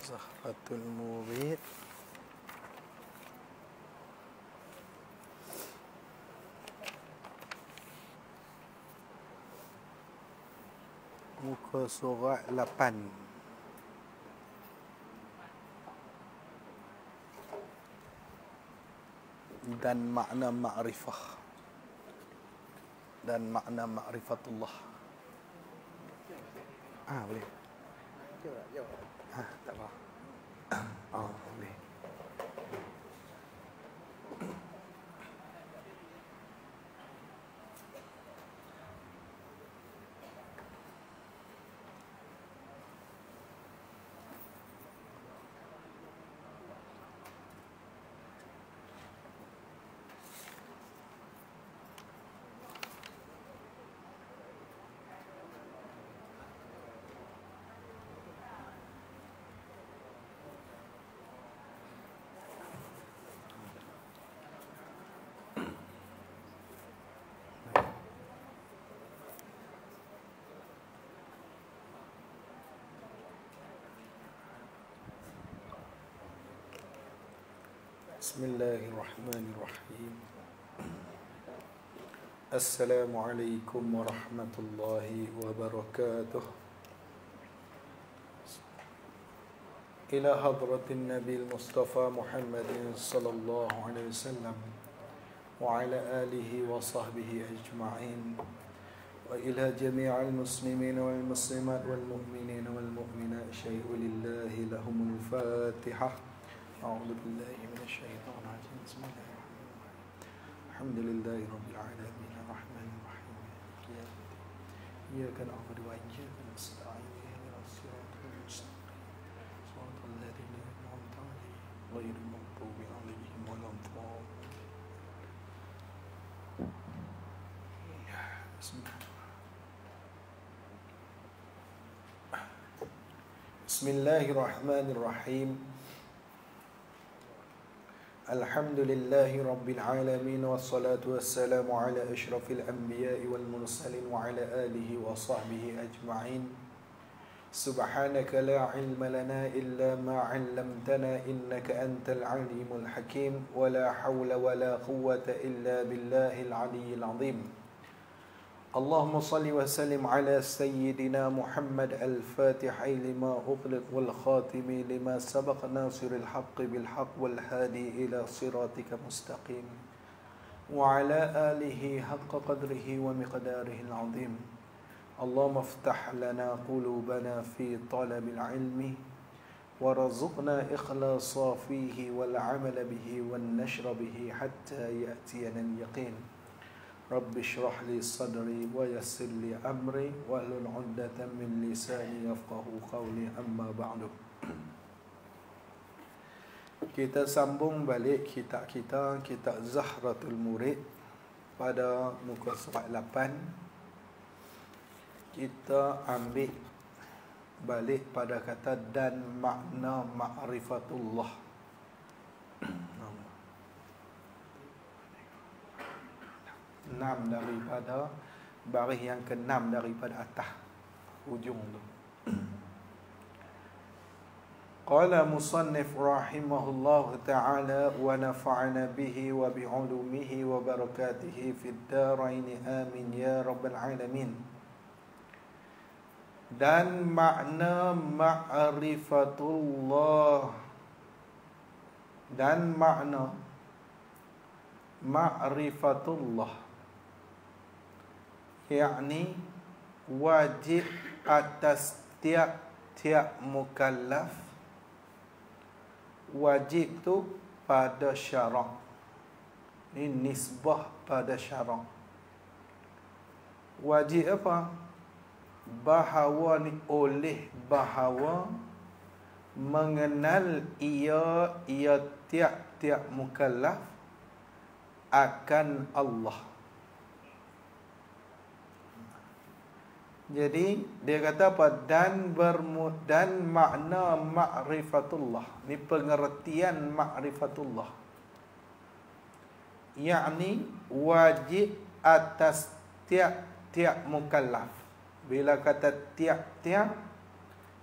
Zahratul Murid. Muka surat 8. Dan makna ma'rifah dan makna ma'rifatullah. Boleh. Tak apa. Boleh. Bismillahirrahmanirrahim. Assalamualaikum warahmatullahi wabarakatuh. Ila hadratin Nabi Mustafa Muhammadin sallallahu alaihi wasallam wa ala alihi wa sahbihi ajma'in wa ila jami'al muslimin wal muslimat wal mu'minin wal mu'minat syai'u lillahi lahumul fatihah. أعوذ بالله من الشيطان الرجيم بسم الله الرحمن الرحيم الحمد لله رب العالمين الرحمن الرحيم إياك نعبد وإياك نستعين اهدنا الصراط المستقيم صراط الذين أنعمت عليهم غير المغضوب عليهم ولا الضالين بسم الله الرحمن الرحيم Alhamdulillahi Rabbil Alamin. Wassalatu wassalamu ala ashrafil anbiya'i wal mursalin wa ala alihi wa sahbihi ajma'in. Subhanaka la ilma lana illa ma 'allamtana innaka antal alimul hakim. Wa la hawla wa la quwwata illa billahil aliyyil azim. Allahumma salli wa sallim ala sayyidina Muhammad al-Fatihi lima ughliq wal khatimi lima sabaq nasiril haqqi bil haqq wal hadi ila siratika mustaqim wa ala alihi haqqa qadrihi wa miqdarihi al-azim. Allahumma iftah lana qulubana fi talabil ilmi warzuqna ikhlasa fihi wal amala bihi wan nashra bihi hatta ya'tiyana al-yaqin. Rabbi shrah li sadri wa yassir li amri wahlul 'uqdatam min lisani yafqahu qawli, amma ba'du. Kita sambung balik kitab kita, kitab Zahratul Murid, pada muka surat 8. Kita ambil balik pada kata dan makna ma'rifatullah. 6 daripada baris yang ke-6 daripada atas hujung tu. Qala musannif rahimahullah ta'ala wa nafa'ana bihi wa bi'ulumihi wa barakatihi fid darain amin ya rabbal alamin. Dan makna ma'rifatullah, dan makna ma'rifatullah yakni wajib atas tiap-tiap mukallaf. Wajib tu pada syarak. Ini nisbah pada syarak. Wajib apa? Bahawa ni oleh bahawa mengenal ia tiap-tiap mukallaf akan Allah. Jadi dia kata apa? Dan makna ma'rifatullah. Ini pengertian ma'rifatullah, yakni wajib atas tiap-tiap mukallaf. Bila kata tiap-tiap,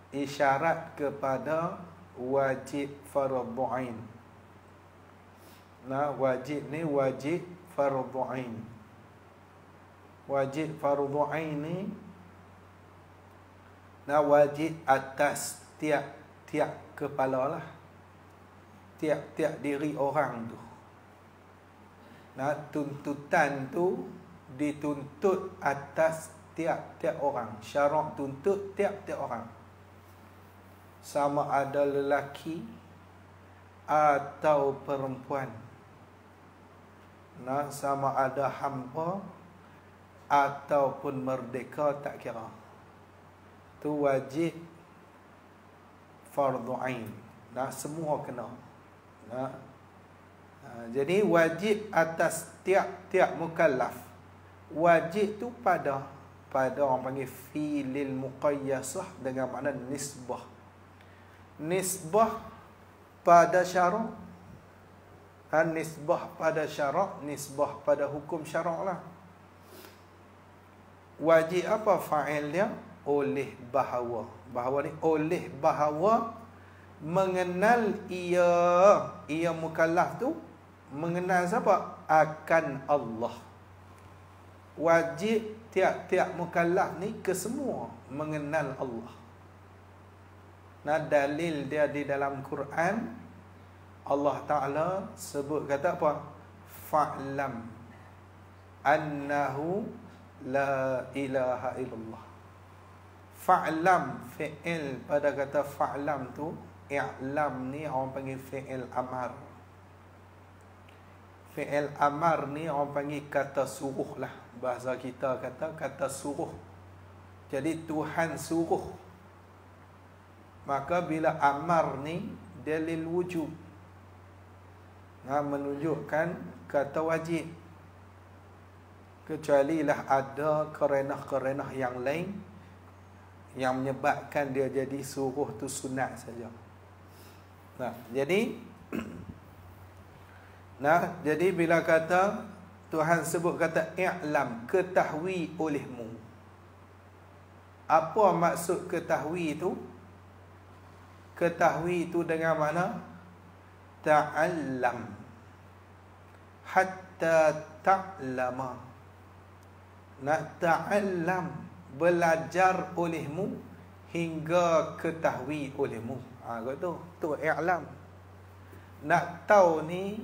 isyarat kepada wajib fardhu ain. Nah, wajib ni wajib fardhu ain. Wajib fardhu ain ni wajib atas tiap-tiap kepala lah. Tiap-tiap diri orang tu. Tuntutan tu dituntut atas tiap-tiap orang. Syarak tuntut tiap-tiap orang. Sama ada lelaki atau perempuan. Sama ada hamba ataupun merdeka, tak kira. Tu wajib fardhu ain. Semua kena. Jadi wajib atas tiap-tiap mukallaf. Wajib tu pada orang panggil fi'lil muqayyasah dengan makna nisbah. Nisbah pada syarak. Nisbah pada syarak, nisbah pada hukum syarak lah. Wajib apa fa'il dia? Oleh bahawa. Bahawa ni oleh bahawa mengenal ia mukallaf tu mengenal siapa? Akan Allah. Wajib tiap-tiap mukallaf ni kesemua mengenal Allah. Dalil dia di dalam Quran, Allah Ta'ala sebut kata apa? Fa'lam annahu la ilaha illallah. Fa'lam, fi'il pada kata fa'lam tu, i'lam ni orang panggil fi'il amar. Fi'il amar ni orang panggil kata suruh lah. Bahasa kita kata suruh. Jadi Tuhan suruh. Maka bila amar ni dalil wujub, menunjukkan kata wajib. Kecuali lah ada kerenah-kerenah yang lain yang menyebabkan dia jadi suruh tu sunat saja. Jadi bila kata Tuhan sebut kata i'lam, ketahui olehmu. Apa maksud ketahui itu? Ketahui itu dengan mana? Ta'allam hatta ta'lama. Ta'allam, belajar olehmu hingga ketahui olehmu. Tu i'lam. Nak tahu ni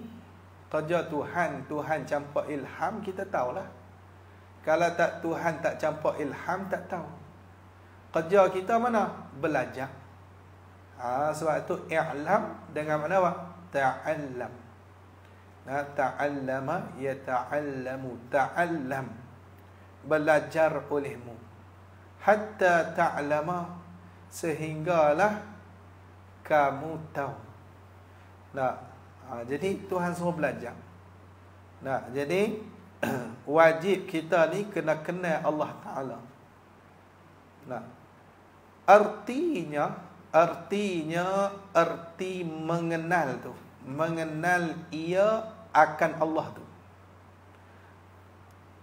kerja Tuhan. Tuhan campak ilham, kita tahulah. Kalau tak Tuhan tak campak ilham, tak tahu. Kerja kita mana? Belajar. Sebab tu i'lam dengan mana apa? Ta'allam. Ta'allama yata'allamu. Ta'allam, belajar olehmu. Hatta ta'lama, sehinggalah kamu tahu. Jadi Tuhan suruh belajar. Jadi wajib kita ni kena kenal Allah Ta'ala. Arti mengenal tu, mengenal ia akan Allah tu.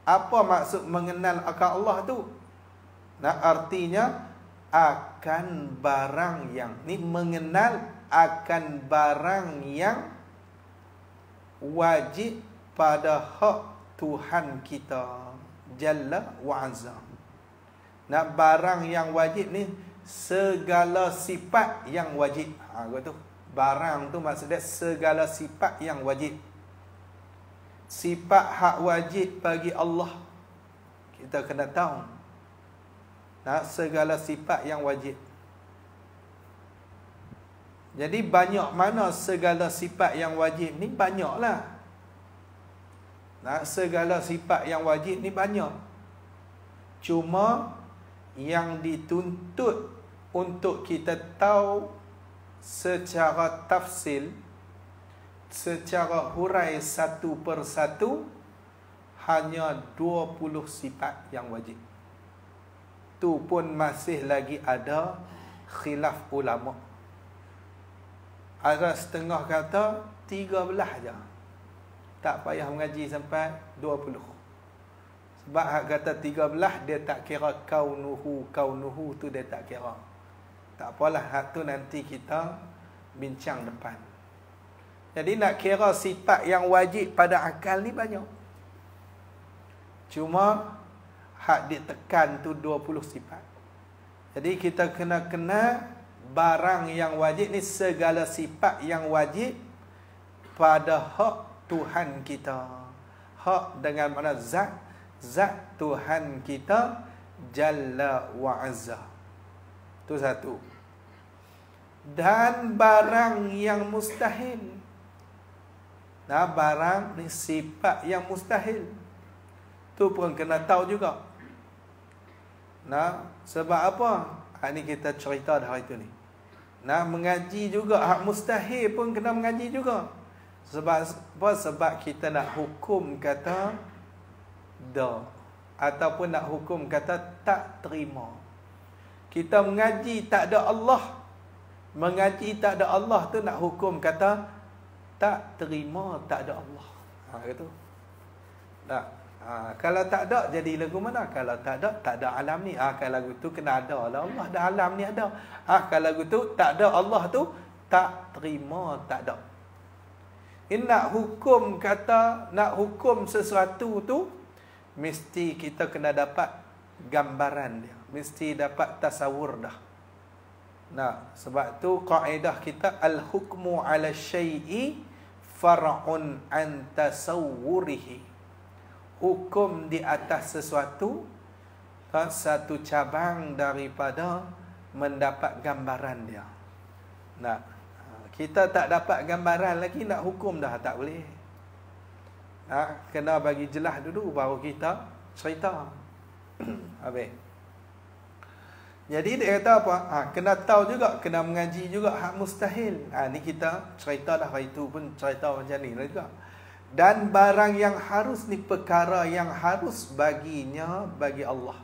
Apa maksud mengenal akan Allah tu? Artinya akan barang yang ni, mengenal akan barang yang wajib pada hak Tuhan kita Jalla wa Azza. Barang yang wajib ni segala sifat yang wajib. Tu barang tu maksudnya segala sifat yang wajib. Sifat hak wajib bagi Allah kita kena tahu. Segala sifat yang wajib. Jadi banyak mana segala sifat yang wajib ni? Banyaklah. Segala sifat yang wajib ni banyak. Cuma yang dituntut untuk kita tahu secara tafsil, secara hurai satu persatu, hanya 20 sifat yang wajib. Tu pun masih lagi ada khilaf ulama. Ada setengah kata 13 je, tak payah mengaji sampai 20. Sebab hak kata 13 dia tak kira kaunuhu tu dia tak kira. Tak apalah, hak tu nanti kita bincang depan. Jadi nak kira sifat yang wajib pada akal ni banyak. Cuma hak ditekan tu 20 sifat. Jadi kita kena barang yang wajib ni, segala sifat yang wajib pada hak Tuhan kita. Hak dengan makna zat Tuhan kita Jalla wa Azza. Itu satu. Dan barang yang mustahil. Nah, barang ni sifat yang mustahil. Tu pun kena tahu juga. Nah, sebab apa? Ini kita cerita dah hari tu ni. Nah, mengaji juga hak mustahil pun kena mengaji juga. Sebab apa? Sebab kita nak hukum kata dah, ataupun nak hukum kata tak terima. Kita mengaji tak ada Allah. Mengaji tak ada Allah tu nak hukum kata tak terima, tak ada Allah. Gitu. Tak. Kalau tak ada, jadi lagu mana? Kalau tak ada alam ni. Kalau lagu tu kena ada lah Allah. Dah alam ni ada. Kalau lagu tu tak ada Allah tu, tak terima, tak ada. Ini nak hukum kata, nak hukum sesuatu tu, mesti kita kena dapat gambaran dia. Mesti dapat tasawur dah. Nah, sebab tu kaedah kita al-hukmu 'ala syai'i far'un an tasawwurihi. Hukum di atas sesuatu satu cabang daripada mendapat gambaran dia. Nah, kita tak dapat gambaran lagi nak hukum dah tak boleh. Nah, kena bagi jelas dulu baru kita cerita. Habis. Jadi dia kata apa? Kena tahu juga, kena mengaji juga hak mustahil. Ni kita cerita dah hari tu pun cerita macam ni juga. Dan barang yang harus ni perkara yang harus baginya bagi Allah.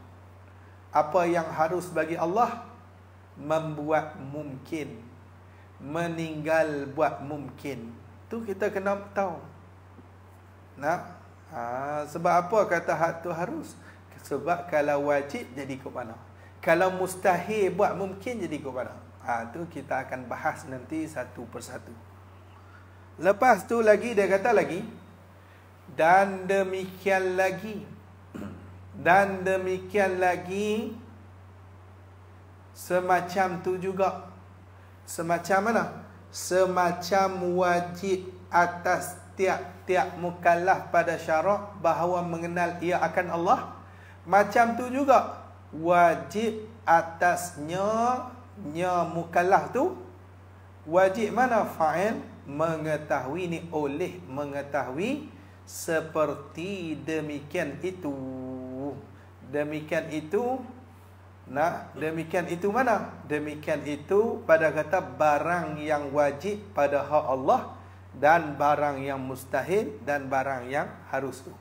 Apa yang harus bagi Allah? Membuat mungkin. Meninggal buat mungkin. Tu kita kena tahu. Nah, sebab apa kata hak tu harus? Sebab kalau wajib jadi ke mana? Kalau mustahil buat mungkin jadi ke mana? Tu kita akan bahas nanti satu persatu. Lepas tu lagi dia kata lagi, dan demikian lagi, dan demikian lagi, semacam tu juga. Semacam mana? Semacam wajib atas tiap-tiap mukallaf pada syarak bahawa mengenal ia akan Allah. Macam tu juga wajib atasnya mukallaf tu, wajib mana? Fa'il, mengetahui ni, oleh mengetahui seperti demikian itu. Demikian itu. Nah, demikian itu mana? Demikian itu pada kata barang yang wajib pada hak Allah, dan barang yang mustahil, dan barang yang harus tu.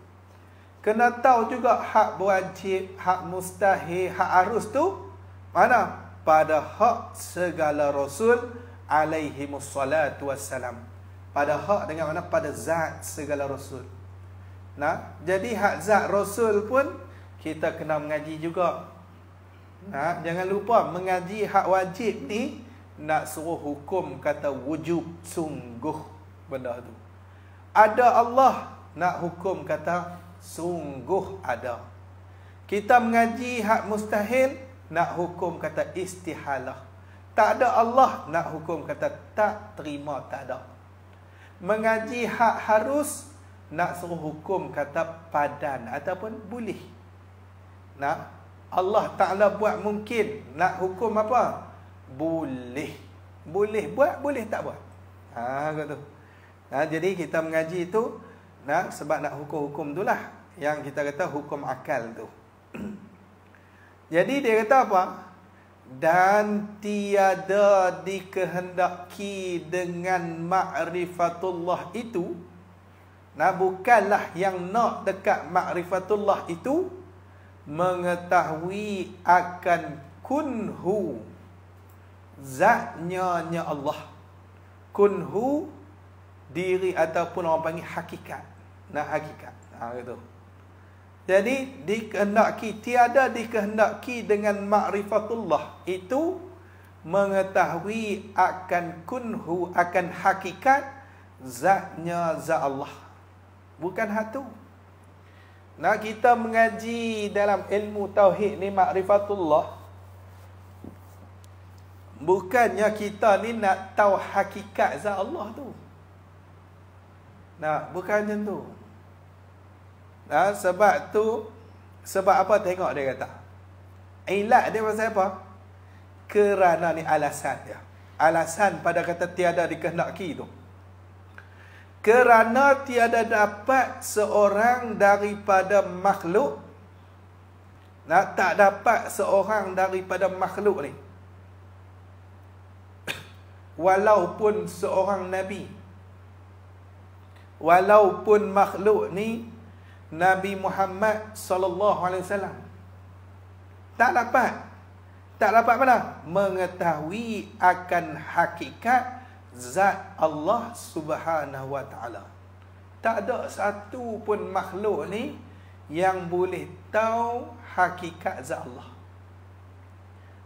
Kena tahu juga hak wajib, hak mustahil, hak harus tu mana? Pada hak segala Rasul alaihimussalatu wassalam. Pada hak dengan mana? Pada zat segala Rasul. Nah, jadi hak zat Rasul pun kita kena mengaji juga. Nah, jangan lupa mengaji hak wajib ni nak suruh hukum kata wujub, sungguh benda tu. Ada Allah nak hukum kata sungguh ada. Kita mengaji hak mustahil nak hukum kata istihalah. Tak ada Allah nak hukum kata tak terima, tak ada. Mengaji hak harus nak suruh hukum kata padan ataupun boleh. Nah, Allah Ta'ala buat mungkin, nak hukum apa? Boleh. Boleh buat, boleh tak buat. Gitu. Jadi kita mengaji itu sebab nak hukum-hukum itulah yang kita kata hukum akal tu. Jadi dia kata apa? Dan tiada dikehendaki dengan ma'rifatullah itu. Bukanlah yang nak dekat ma'rifatullah itu mengetahui akan kunhu, zatnya Allah. Kunhu diri ataupun orang panggil hakikat. Hakikat. Gitu. Jadi dikehendaki, tiada dikehendaki dengan ma'rifatullah itu mengetahui akan kunhu, akan hakikat zatnya zat Allah. Bukan hatu. Nah, kita mengaji dalam ilmu tauhid ni ma'rifatullah, bukannya kita ni nak tahu hakikat zat Allah tu. Nah, bukan macam tu. Nah, sebab apa tengok dia kata. Ilat dia pasal apa? Kerana ni alasan dia. Alasan pada kata tiada dikehendaki tu. Kerana tiada dapat seorang daripada makhluk, tak dapat seorang daripada makhluk ni, walaupun seorang Nabi, walaupun makhluk ni Nabi Muhammad sallallahu alaihi wasallam, tak dapat mana? Mengetahui akan hakikat zat Allah subhanahu wa ta'ala. Tak ada satu pun makhluk ni yang boleh tahu hakikat zat Allah.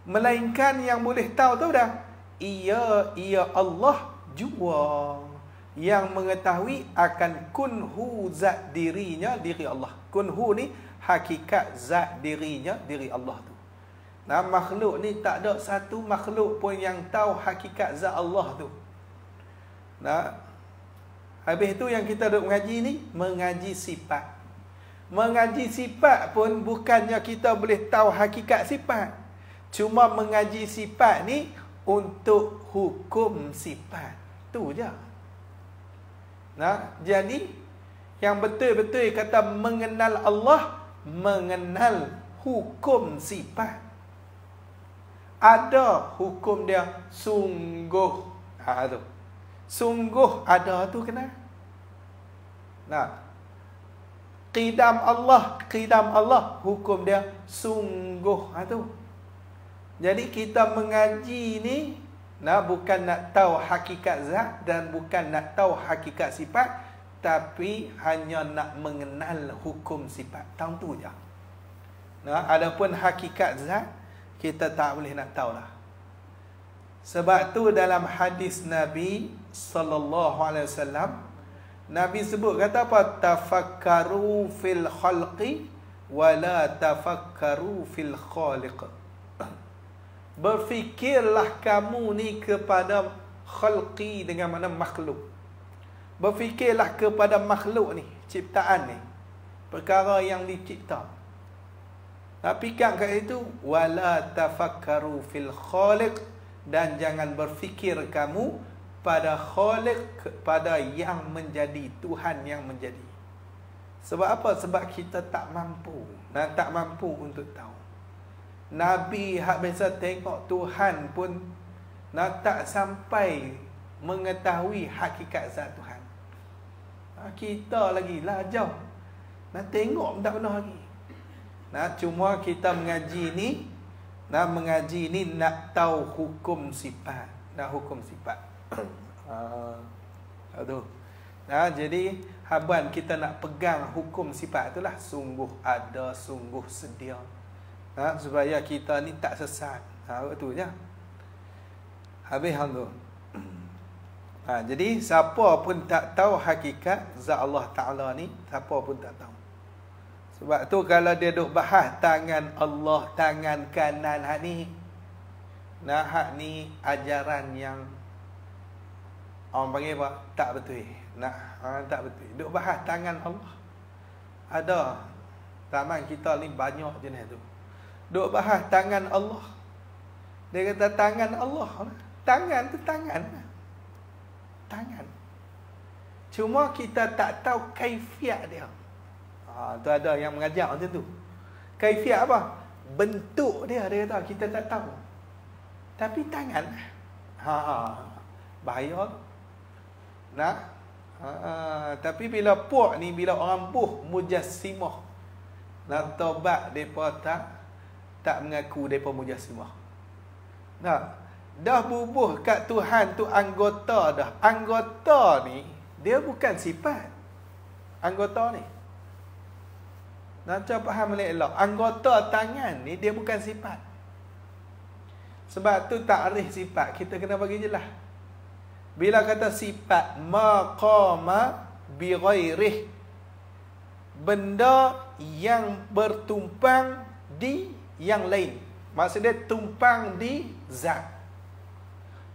Melainkan yang boleh tahu tu dah, ia Allah jua yang mengetahui akan kunhu zat dirinya, diri Allah. Kunhu ni hakikat zat dirinya, diri Allah tu. Nah, makhluk ni tak ada satu makhluk pun yang tahu hakikat zat Allah tu. Nah, habis tu yang kita duk mengaji ni, mengaji sifat. Mengaji sifat pun bukannya kita boleh tahu hakikat sifat. Cuma mengaji sifat ni untuk hukum sifat. Tu je. Nah, jadi yang betul-betul kata mengenal Allah, mengenal hukum sifat. Ada hukum dia sungguh. Tu. Sungguh ada tu kena. Nah, qidam Allah hukum dia sungguh tu. Jadi kita mengaji ni, bukan nak tahu hakikat zat dan bukan nak tahu hakikat sifat, tapi hanya nak mengenal hukum sifat. Tahu tu je. Nah, adapun hakikat zat kita tak boleh nak tahu lah. Sebab tu dalam hadis Nabi sallallahu alaihi wasallam, Nabi sebut kata apa? Tafakkaru fil khalqi wala tafakkaru fil khaliq. Berfikirlah kamu ni kepada khalqi dengan mana makhluk. Berfikirlah kepada makhluk ni, ciptaan ni, perkara yang dicipta. Tapi kan kat itu wala tafakkaru fil khaliq, dan jangan berfikir kamu pada khaliq, pada yang menjadi, Tuhan yang menjadi. Sebab apa? Sebab kita tak mampu. Tak mampu untuk tahu. Nabi hak biasa tengok Tuhan pun tak sampai mengetahui hakikat zat Tuhan. Kita lagi lah jauh. Tengok pun tak pernah lagi. Cuma kita mengaji ni, mengaji ni nak tahu hukum sifat. Nak hukum sifat. Aduh. Jadi haban kita nak pegang hukum sifat itulah, sungguh ada, sungguh sedia. Supaya kita ni tak sesat. Itu je. Habis hang tu. Jadi siapa pun tak tahu hakikat zat Allah Ta'ala ni, siapa pun tak tahu. Sebab tu kalau dia duk bahas tangan Allah, tangan kanan hak ni, hak ni ajaran yang orang panggil apa? Tak betul. Tak betul. Duk bahas tangan Allah. Ada taman kita ni banyak jenis tu. Duk bahas tangan Allah. Dia kata tangan Allah. Tangan tu tangan. Tangan. Cuma kita tak tahu kaifiat dia. Tu ada yang mengajar macam tu. Kaifiat apa? Bentuk dia kata kita tak tahu. Tapi tangan. Bahaya. Tapi bila puak ni, bila orang buh mujassimah, tobat depa tak mengaku depa mujassimah. Dah bubuh kat Tuhan tu anggota dah. Anggota ni dia bukan sifat. Anggota ni. Nak faham elok. Anggota tangan ni dia bukan sifat. Sebab tu takrif sifat kita kena bagi jelas. Bila kata sifat maqama bi ghairih, benda yang bertumpang di yang lain. Maksudnya tumpang di zat.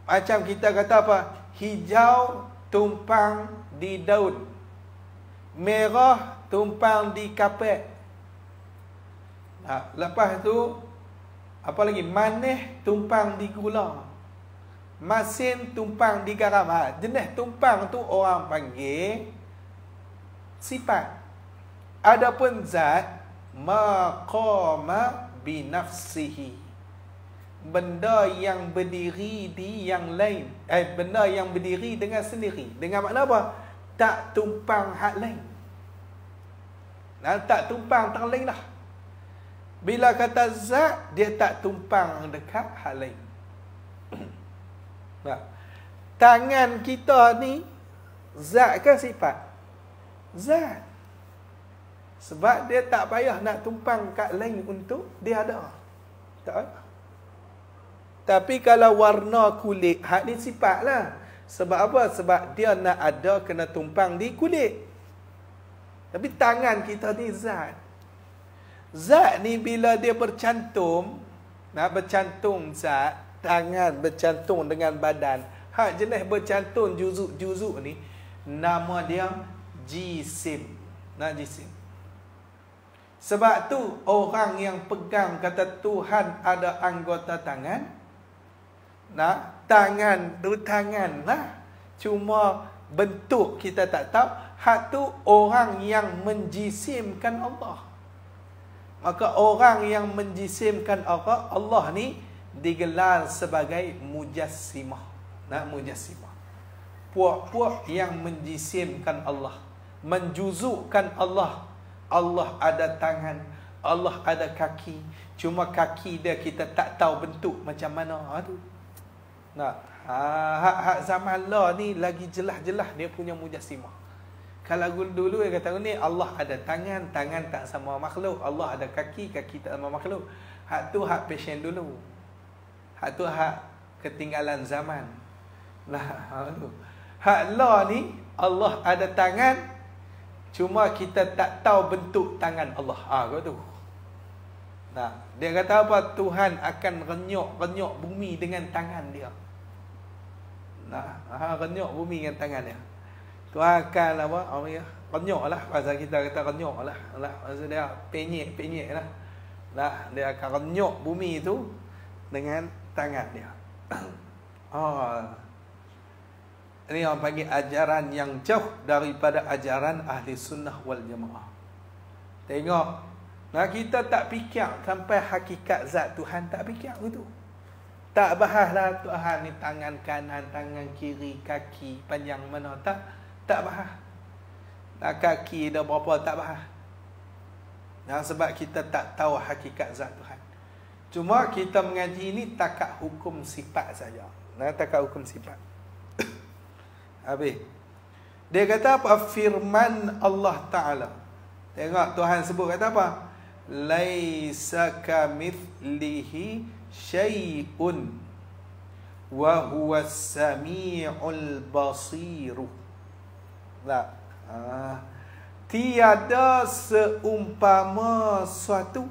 Macam kita kata apa? Hijau tumpang di daun, merah tumpang di kapet. Lepas tu apa lagi? Manis tumpang di gula, masin tumpang di garam. Jenis tumpang tu orang panggil sifat. Adapun zat, maqama bi nafsihi, benda yang berdiri di yang lain, benda yang berdiri dengan sendiri. Dengan makna apa? Tak tumpang hak lain. Tak tumpang tang lain lah. Bila kata zat, dia tak tumpang dekat hal lain. Tangan kita ni zat ke sifat? Zat. Sebab dia tak payah nak tumpang kat lain untuk dia ada. Tak payah. Tapi kalau warna kulit, hak ni sifat lah. Sebab apa? Sebab dia nak ada kena tumpang di kulit. Tapi tangan kita ni zat. Zat ni bila dia bercantum, nak bercantum zat, tangan bercantum dengan badan, hak jenis bercantum juzuk-juzuk ni, nama dia jisim. Jisim. Sebab tu orang yang pegang kata Tuhan ada anggota tangan, tangan tu tangan lah, cuma bentuk kita tak tahu. Hak tu orang yang menjisimkan Allah. Maka orang yang menjisimkan Allah ni digelar sebagai mujassimah. Mujassimah. Puak-puak yang menjisimkan Allah, menjuzukkan Allah. Allah ada tangan, Allah ada kaki. Cuma kaki dia kita tak tahu bentuk macam mana tu. Hak zaman lah ni lagi jelas-jelas dia punya mujassimah. Kalau dulu dia kata ni Allah ada tangan, tangan tak sama makhluk. Allah ada kaki, kaki tak sama makhluk. Hak tu hak passion dulu. Hak tu hak ketinggalan zaman. Hak lah ni Allah ada tangan, cuma kita tak tahu bentuk tangan Allah. Kau tu. Dia kata apa? Tuhan akan renyuk bumi dengan tangan dia. Renyuk bumi dengan tangan dia. Tuhan akan apa? Renyuk lah. Bahasa kita kata renyuk lah. Maksud dia penyek lah. Dia akan renyuk bumi tu dengan tangan dia. Ini orang panggil ajaran yang jauh daripada ajaran ahli sunnah wal jamaah. Tengok. Kita tak fikir sampai hakikat zat Tuhan, tak fikir begitu. Tak bahaslah Tuhan ni tangan kanan, tangan kiri, kaki panjang mana, tak bahas. Kaki dah berapa, tak bahas. Sebab kita tak tahu hakikat zat Tuhan. Cuma kita mengaji ni takat hukum sifat saja. Takat hukum sifat. Habis. Dia kata apa? Firman Allah Ta'ala. Tengok Tuhan sebut kata apa? Laisa kamithlihi syai'un wa huwas sami'ul basiru. Tiada seumpama suatu.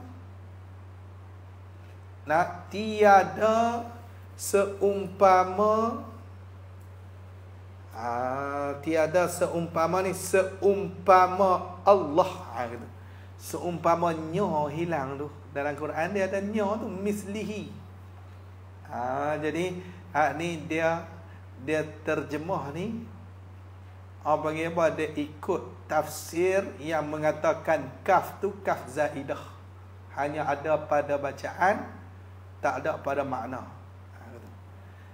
Tiada seumpama. Tiada seumpama ni, seumpama Allah. Seumpamanya hilang tu. Dalam Quran dia ada nya tu, mislihi. Jadi ni dia terjemah ni, orang panggil apa? Dia ikut tafsir yang mengatakan kaf tu kaf zaidah, hanya ada pada bacaan, tak ada pada makna.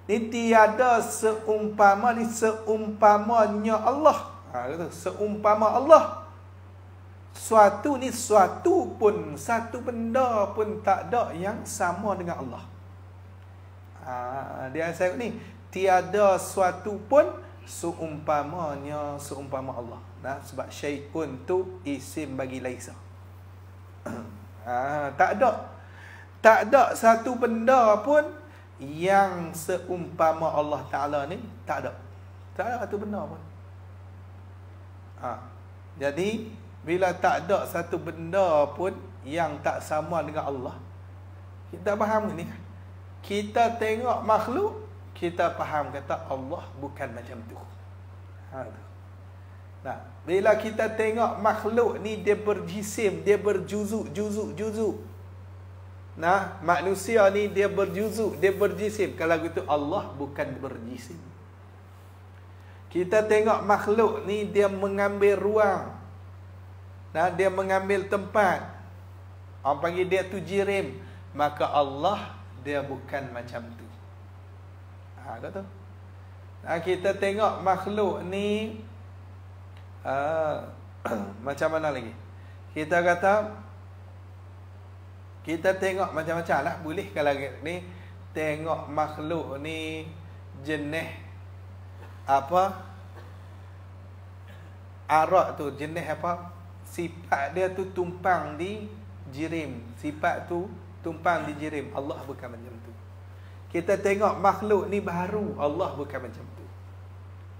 Ni tiada seumpama ni, seumpamanya Allah. Seumpama Allah. Suatu ni, suatu pun, satu benda pun tak ada yang sama dengan Allah. Dia saya ni, tiada suatu pun seumpamanya, seumpama Allah. Sebab syai'un tu isim bagi laisa. Tak ada satu benda pun yang seumpama Allah Ta'ala ni tak ada. Tak ada satu benda pun. Jadi bila tak ada satu benda pun yang tak sama dengan Allah, kita faham ni. Kita tengok makhluk, kita faham kata Allah bukan macam tu. Nah, bila kita tengok makhluk ni dia berjisim, dia berjuzuk. Nah, manusia ni dia berjuzuk, dia berjisim. Kalau gitu Allah bukan berjisim. Kita tengok makhluk ni dia mengambil ruang. Nah, dia mengambil tempat. Orang panggil dia tu jirim. Maka Allah dia bukan macam tu. Kata. Nah, kita tengok makhluk ni macam mana lagi? Kita kata kita tengok macam-macam lah. Boleh kalau ni tengok makhluk ni jenis apa? Arak tu jenis apa? Sifat dia tu tumpang di jirim. Sifat tu tumpang di jirim. Allah bukan macam tu. Kita tengok makhluk ni baharu. Allah bukan macam tu.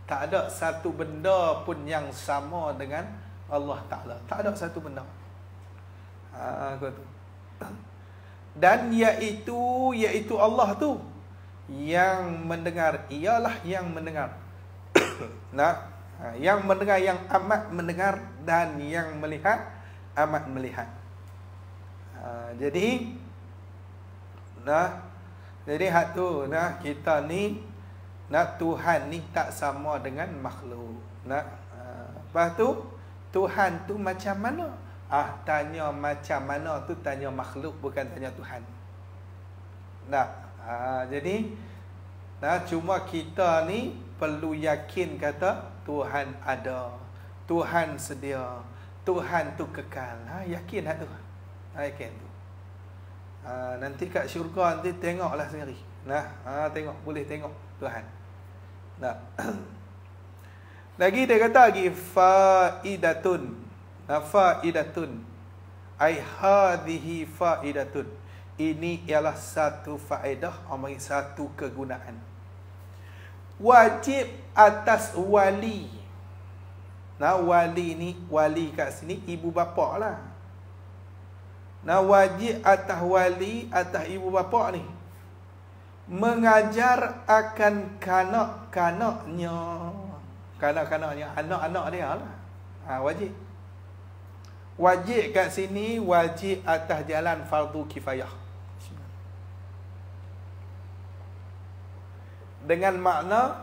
Tak ada satu benda pun yang sama dengan Allah Ta'ala. Tak ada satu benda. Dan iaitu Allah tu yang mendengar, ialah yang mendengar. Yang mendengar, yang amat mendengar, dan yang melihat amat melihat. Jadi hak tu kita ni Tuhan ni tak sama dengan makhluk. Lepas tu Tuhan tu macam mana? Tanya macam mana tu tanya makhluk, bukan tanya Tuhan. Jadi cuma kita ni perlu yakin kata Tuhan ada, Tuhan sedia, Tuhan tu kekal. Yakin tak tu? Yakin tu. Nanti kat syurga nanti tengoklah sendiri. Tengok, boleh tengok Tuhan. Lagi dia kata lagi faidatun. Faidatun. Ai hadhihi faidatun. Ini ialah satu faedah, satu kegunaan. Wajib atas wali. Wali ni, wali kat sini ibu bapa lah. Wajib atas wali, atas ibu bapa ni, mengajar akan kanak-kanaknya. Kanak-kanaknya, anak-anak dia lah. Wajib. Wajib kat sini, wajib atas jalan fardu kifayah. Dengan makna,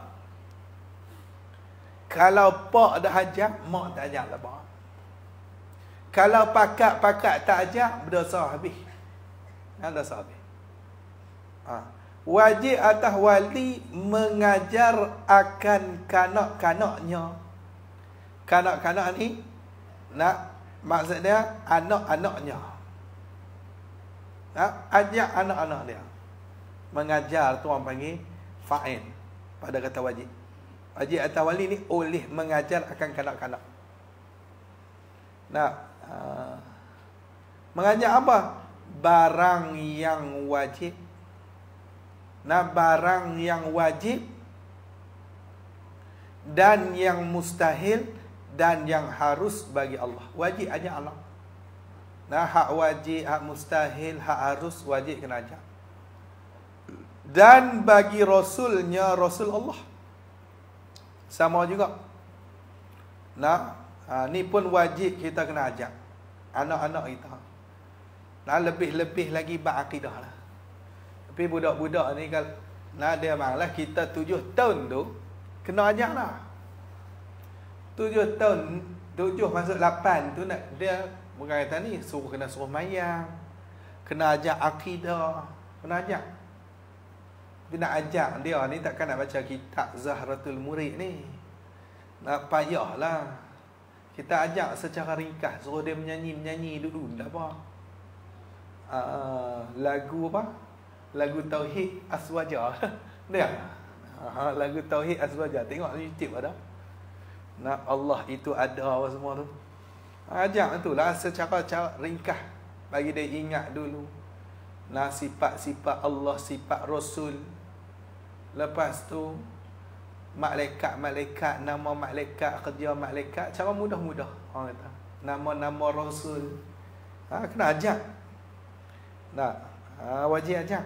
kalau pak dah ajak, mak tak ajak lah pak. Kalau pakat-pakat tak ajak, berdosa habis. Dosa habis. Wajib atas wali mengajar akan kanak-kanaknya. Kanak-kanak ni maksud dia anak-anaknya. Ajak anak-anak dia. Mengajar tu orang panggil fa'il pada kata wajib. Wajib atas wali ni oleh mengajar akan kanak-kanak. Mengajar apa? Barang yang wajib. Barang yang wajib dan yang mustahil dan yang harus bagi Allah. Wajib ajar Allah. Hak wajib, hak mustahil, hak harus, wajib kena ajar. Dan bagi Rasulnya, Rasul Allah sama juga. Ni pun wajib kita kena ajak anak-anak kita. Lebih-lebih lagi berakidah lah. Tapi budak-budak ni kalau dia malah kita 7 tahun tu kena ajak lah. 7 tahun, 7 masuk 8 tu dia bukan kata ni kena suruh mayang, kena ajak akidah, kena ajak. Dia nak ajak dia ni takkan nak baca kitab Zahratul Murid ni. Payahlah. Kita ajak secara ringkas, suruh dia menyanyi dulu, tak apa. Lagu apa? Lagu Tauhid Aswaja. Dia. Lagu Tauhid Aswaja. Tengok YouTube ada. Allah itu ada apa semua tu. Ajak tu lah secara ringkas bagi dia ingat dulu. Nah, sifat-sifat Allah, sifat Rasul. Lepas tu malaikat, nama malaikat, kerja malaikat, cara mudah-mudah orang kata. Nama-nama Rasul. Kena ajak. Nah, wajib ajak.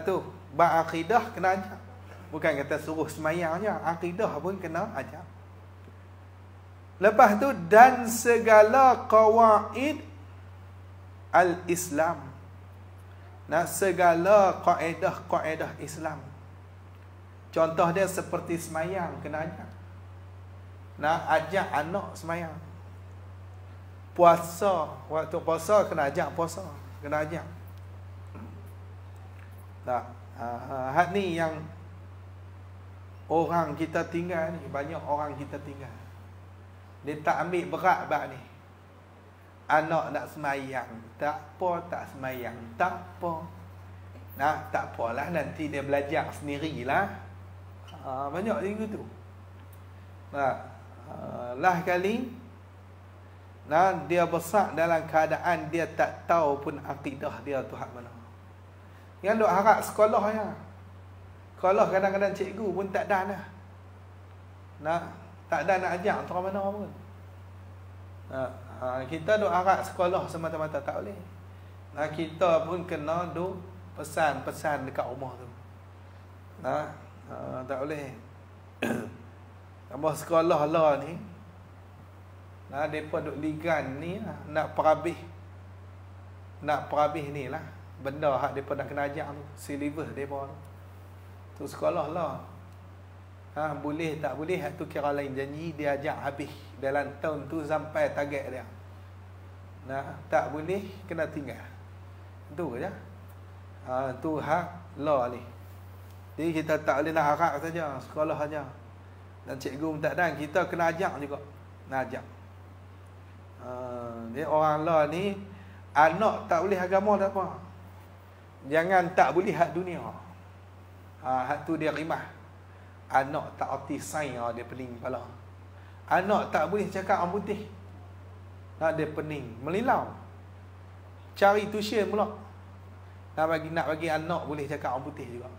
Tu, berakidah kena ajak. Bukan kata suruh semayang je, akidah pun kena ajak. Lepas tu, dan segala qawaid al-Islam. Nah, segala kaedah Islam. Contoh dia seperti semayang, kena ajak. Nah, ajak anak semayang. Puasa, waktu puasa kena ajak puasa, kena ajak. Nah, hak ni yang orang kita tinggal ni, banyak orang kita tinggal. Dia tak ambil berat bab ni. Anak nak semayang, tak apa, tak semayang, tak apa. Nah, tak apalah, nanti dia belajar sendirilah. Banyak dia gitu. Nah, lah kali, nah, dia besar dalam keadaan dia tak tahu pun akidah dia tu hak mana. Yang duk harap sekolah ya. Sekolah kadang-kadang cikgu pun tak ada lah. Nah, tak ada nak ajak antara mana pun. Kita duk harap sekolah semata-mata tak boleh. Nah, kita pun kena duk pesan-pesan dekat rumah tu. Nah, tak boleh. Tambah sekolah lah ni. Nah, mereka duk ligan ni lah, nak perhabis ni lah. Benda hak mereka nak kena ajak tu, silibus mereka tu. Tu sekolah lah. Boleh tak boleh, hak tu kira lain. Janji dia ajak habis dalam tahun tu sampai target dia. Nah, tak boleh, kena tinggal. Tu je. Tu hak law ni. Jadi kita tak boleh nak harap saja, sekolah saja. Dan cikgu pun tak ada, kita kena ajak juga. Nak ajak. Dia orang law ni, anak tak boleh agama tak apa. Jangan tak boleh hak dunia. Hak tu dia rimah. Anak tak arti sain, dia pening kepala. Anak tak boleh cakap orang putih. Dia pening, melilau. Cari tuition pula. Nak bagi anak boleh cakap orang putih juga.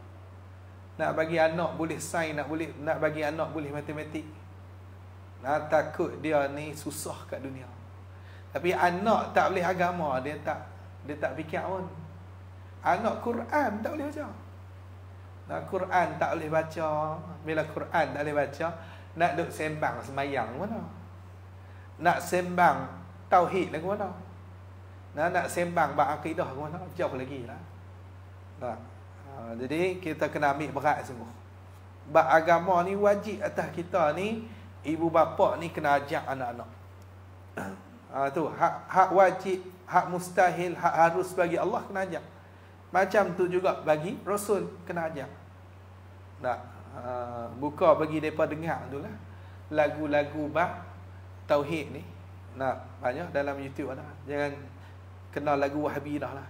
Nak bagi anak boleh sain, nak bagi anak boleh matematik. Takut dia ni susah kat dunia. Tapi anak tak boleh agama, dia tak fikir pun. Anak Quran tak boleh baca. Quran tak boleh baca. Bila Quran tak boleh baca, nak duk sembang semayang mana? Nak sembang tauhid lagu mana? Nak sembang bab akidah lagu mana? Jauh lagi lah. Jadi kita kena ambil berat sungguh. Bab agama ni wajib atas kita ni, ibu bapa ni kena ajak anak-anak. Tu hak wajib, hak mustahil, hak harus bagi Allah kena ajak. Macam tu juga bagi Rasul kena ajak. Buka bagi mereka dengar tu lah. Lagu-lagu bab tauhid ni. Banyak dalam YouTube ada. Jangan kenal lagu Wahabi dah lah.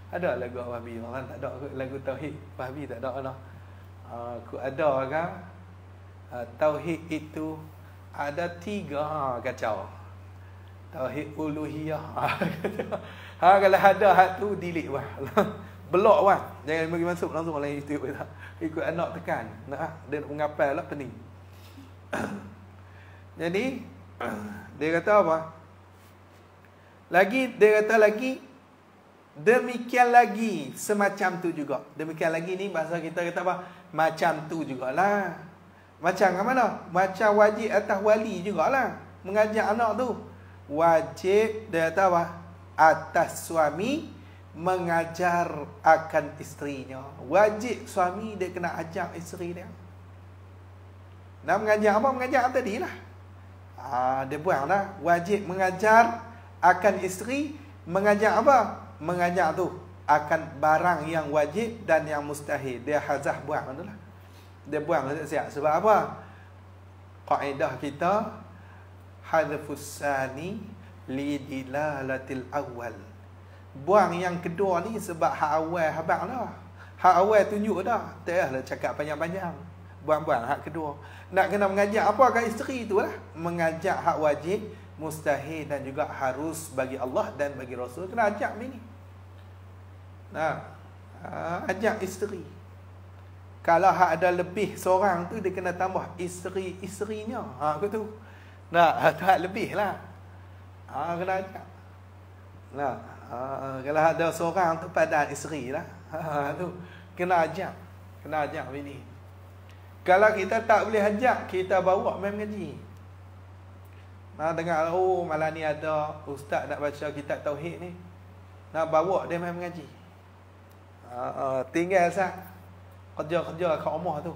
Ada lagu Wahabi, orang tak ada lagu tauhid Wahabi, tak ada lah. Ada kan? Tauhid itu ada 3 kacau. Tauhid uluhiyah. Kalau ada hak tu delete wah. Blok wah. Jangan bagi masuk langsung dalam YouTube kita. Ikut anak tekan. Dia nak mengapal lah pening. Jadi dia kata apa? Dia kata lagi demikian lagi semacam tu juga. Demikian lagi ni bahasa kita kata apa? Macam tu jugalah. Macam ke mana? Macam wajib atas wali jugalah mengajak anak tu. Wajib dia kata apa? Atas suami mengajar akan isterinya. Wajib suami dia kena ajak isteri dia. Nak mengajar apa? Mengajar tadi lah. Dia buang lah. Wajib mengajar akan isteri. Mengajar apa? Mengajar tu akan barang yang wajib dan yang mustahil. Dia hazah buang tu lah. Dia buang siap. Sebab apa? Kaedah kita hadfus sani li dilalatil awal. Buang yang kedua ni sebab hak awal habang dah. Hak awal tunjuk dah. Tak payahlah cakap panjang-panjang. Buang-buang hak kedua. Nak kena mengajak apa kat isteri tu lah. Mengajak hak wajib, mustahil dan juga harus bagi Allah dan bagi Rasul. Kena ajak ni. Ajak isteri. Kalau hak ada lebih seorang tu, dia kena tambah isteri-isterinya. Aku tu. Hak lebih lah. Kena ajak. Kalau ada seorang tu padan isteri lah. Tu kena ajak. Kena ajak bini. Kalau kita tak boleh ajak, kita bawa main mengaji. Dengar, malam ni ada ustaz nak baca kitab tauhid ni. Bawa dia main mengaji. Tinggal sat kerja-kerja kat rumah tu.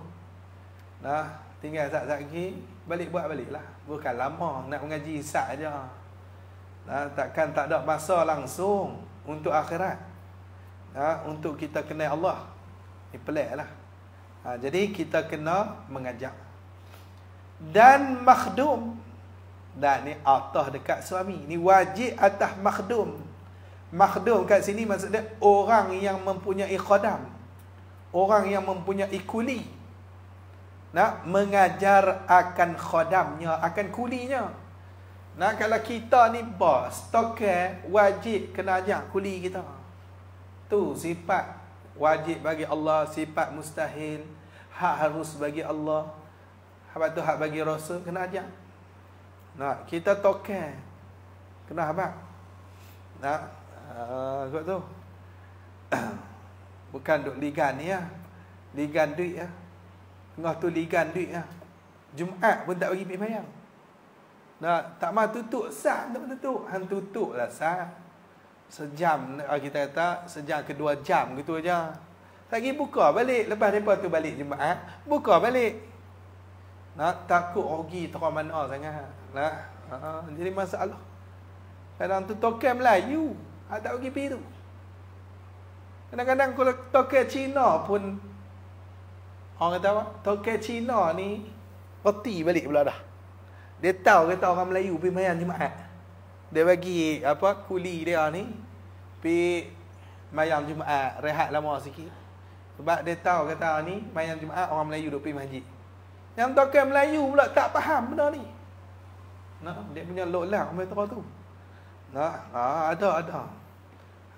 Tinggal sat lagi, balik buat balik lah. Bukan lama nak mengaji sat aja. Takkan tak ada masa langsung untuk akhirat. Untuk kita kenal Allah. Ni pelik lah. Jadi kita kena mengajak. Dan makhdum. Dan ni atas dekat suami. Ni wajib atas makhdum. Makhdum kat sini maksudnya orang yang mempunyai khadam. Orang yang mempunyai kuli. Mengajar akan khadamnya, akan kulinya. Kalau kita ni bos, token, wajib kena ajak kuli kita. Tu sifat wajib bagi Allah, sifat mustahil, hak harus bagi Allah. Lepas tu hak bagi Rasul kena ajak. Kita token, kena apa? Kau tu bukan duk ligan ni ya. Ligan duit ya. Tengah tu ligan duit ya. Jumaat pun tak bagi pergi mayang. Tak mau tutup sah, tak tutup. Han tutup lah sah. Sejam kita kata, sejam ke 2 jam gitu aja. Lagi buka balik, lepas depa tu balik Jumaat, buka balik. Takut rugi teruk mana sangat. Jadi masalah. Kadang tu token Melayu, tak bagi pergi tu. Kadang-kadang kalau token Cina pun, orang kata apa? Token Cina ni reti balik pula dah. Dia tahu kata orang Melayu pergi mayang Jumaat. Dia bagi apa kuli dia ni pergi mayang Jumaat, rehat lama sikit. Sebab dia tahu kata ni mayang Jumaat orang Melayu duk pergi masjid. Yang token Melayu pula tak faham benda ni. Dia punya lolang metro tu. Ada.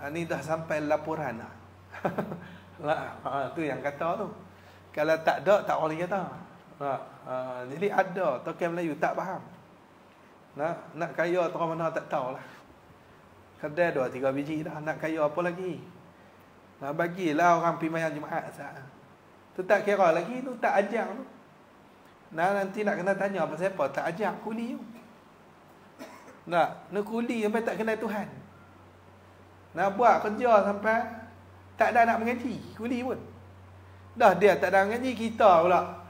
Ni dah sampai laporan dah. Tu yang kata tu. Kalau tak ada, tak boleh kata. Jadi ada token Melayu tak faham. Nak kaya terang mana tak tahulah. Kedai 2-3 biji dah, nak kaya apa lagi? Bagilah orang pergi mayang Jumaat sah. Tu tak kira lagi, tu tak ajak tu. Nanti nak kena tanya pasal apa tak ajak kuli tu. Nak kuli sampai tak kenal Tuhan. Buat kerja sampai tak ada nak mengaji, kuli pun. Dah dia tak ada mengaji, kita pula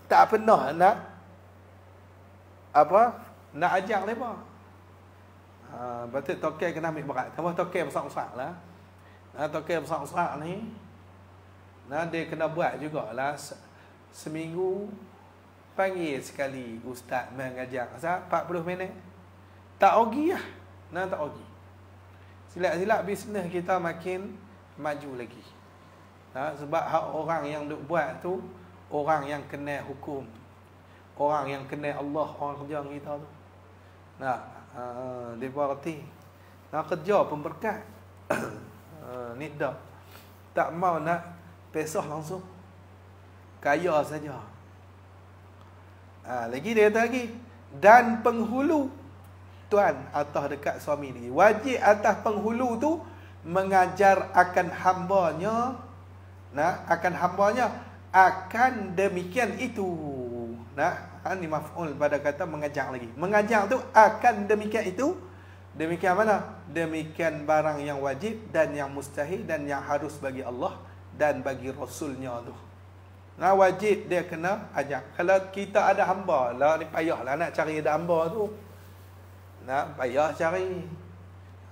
tak pernah nak nak ajak mereka. Betul token kena ambil berat. Tambah token besar-besar lah. Token besar-besar ni dia kena buat jugalah seminggu panggil sekali ustaz mengajar. Asal 40 minit. Tak rugi lah. Tak rugi. Silap-silap bisnes kita makin maju lagi. Sebab hak orang yang duk buat tu orang yang kenal hukum. Orang yang kenal Allah, orang kerja dengan kita tu. Dia berarti kerja pun berkat. Ni dah. Tak mau nak pesah langsung. Kaya saja. Lagi dia kata lagi. Dan penghulu. Tuan atas dekat suami ni. Wajib atas penghulu tu mengajar akan hambanya. Akan hambanya. Akan demikian itu. Ni maf'ul pada kata mengajar lagi. Mengajar tu akan demikian itu. Demikian mana? Demikian barang yang wajib dan yang mustahil dan yang harus bagi Allah dan bagi Rasulnya tu. Wajib dia kena ajak. Kalau kita ada hamba lah, ni payahlah nak cari ada hamba tu. Payah cari.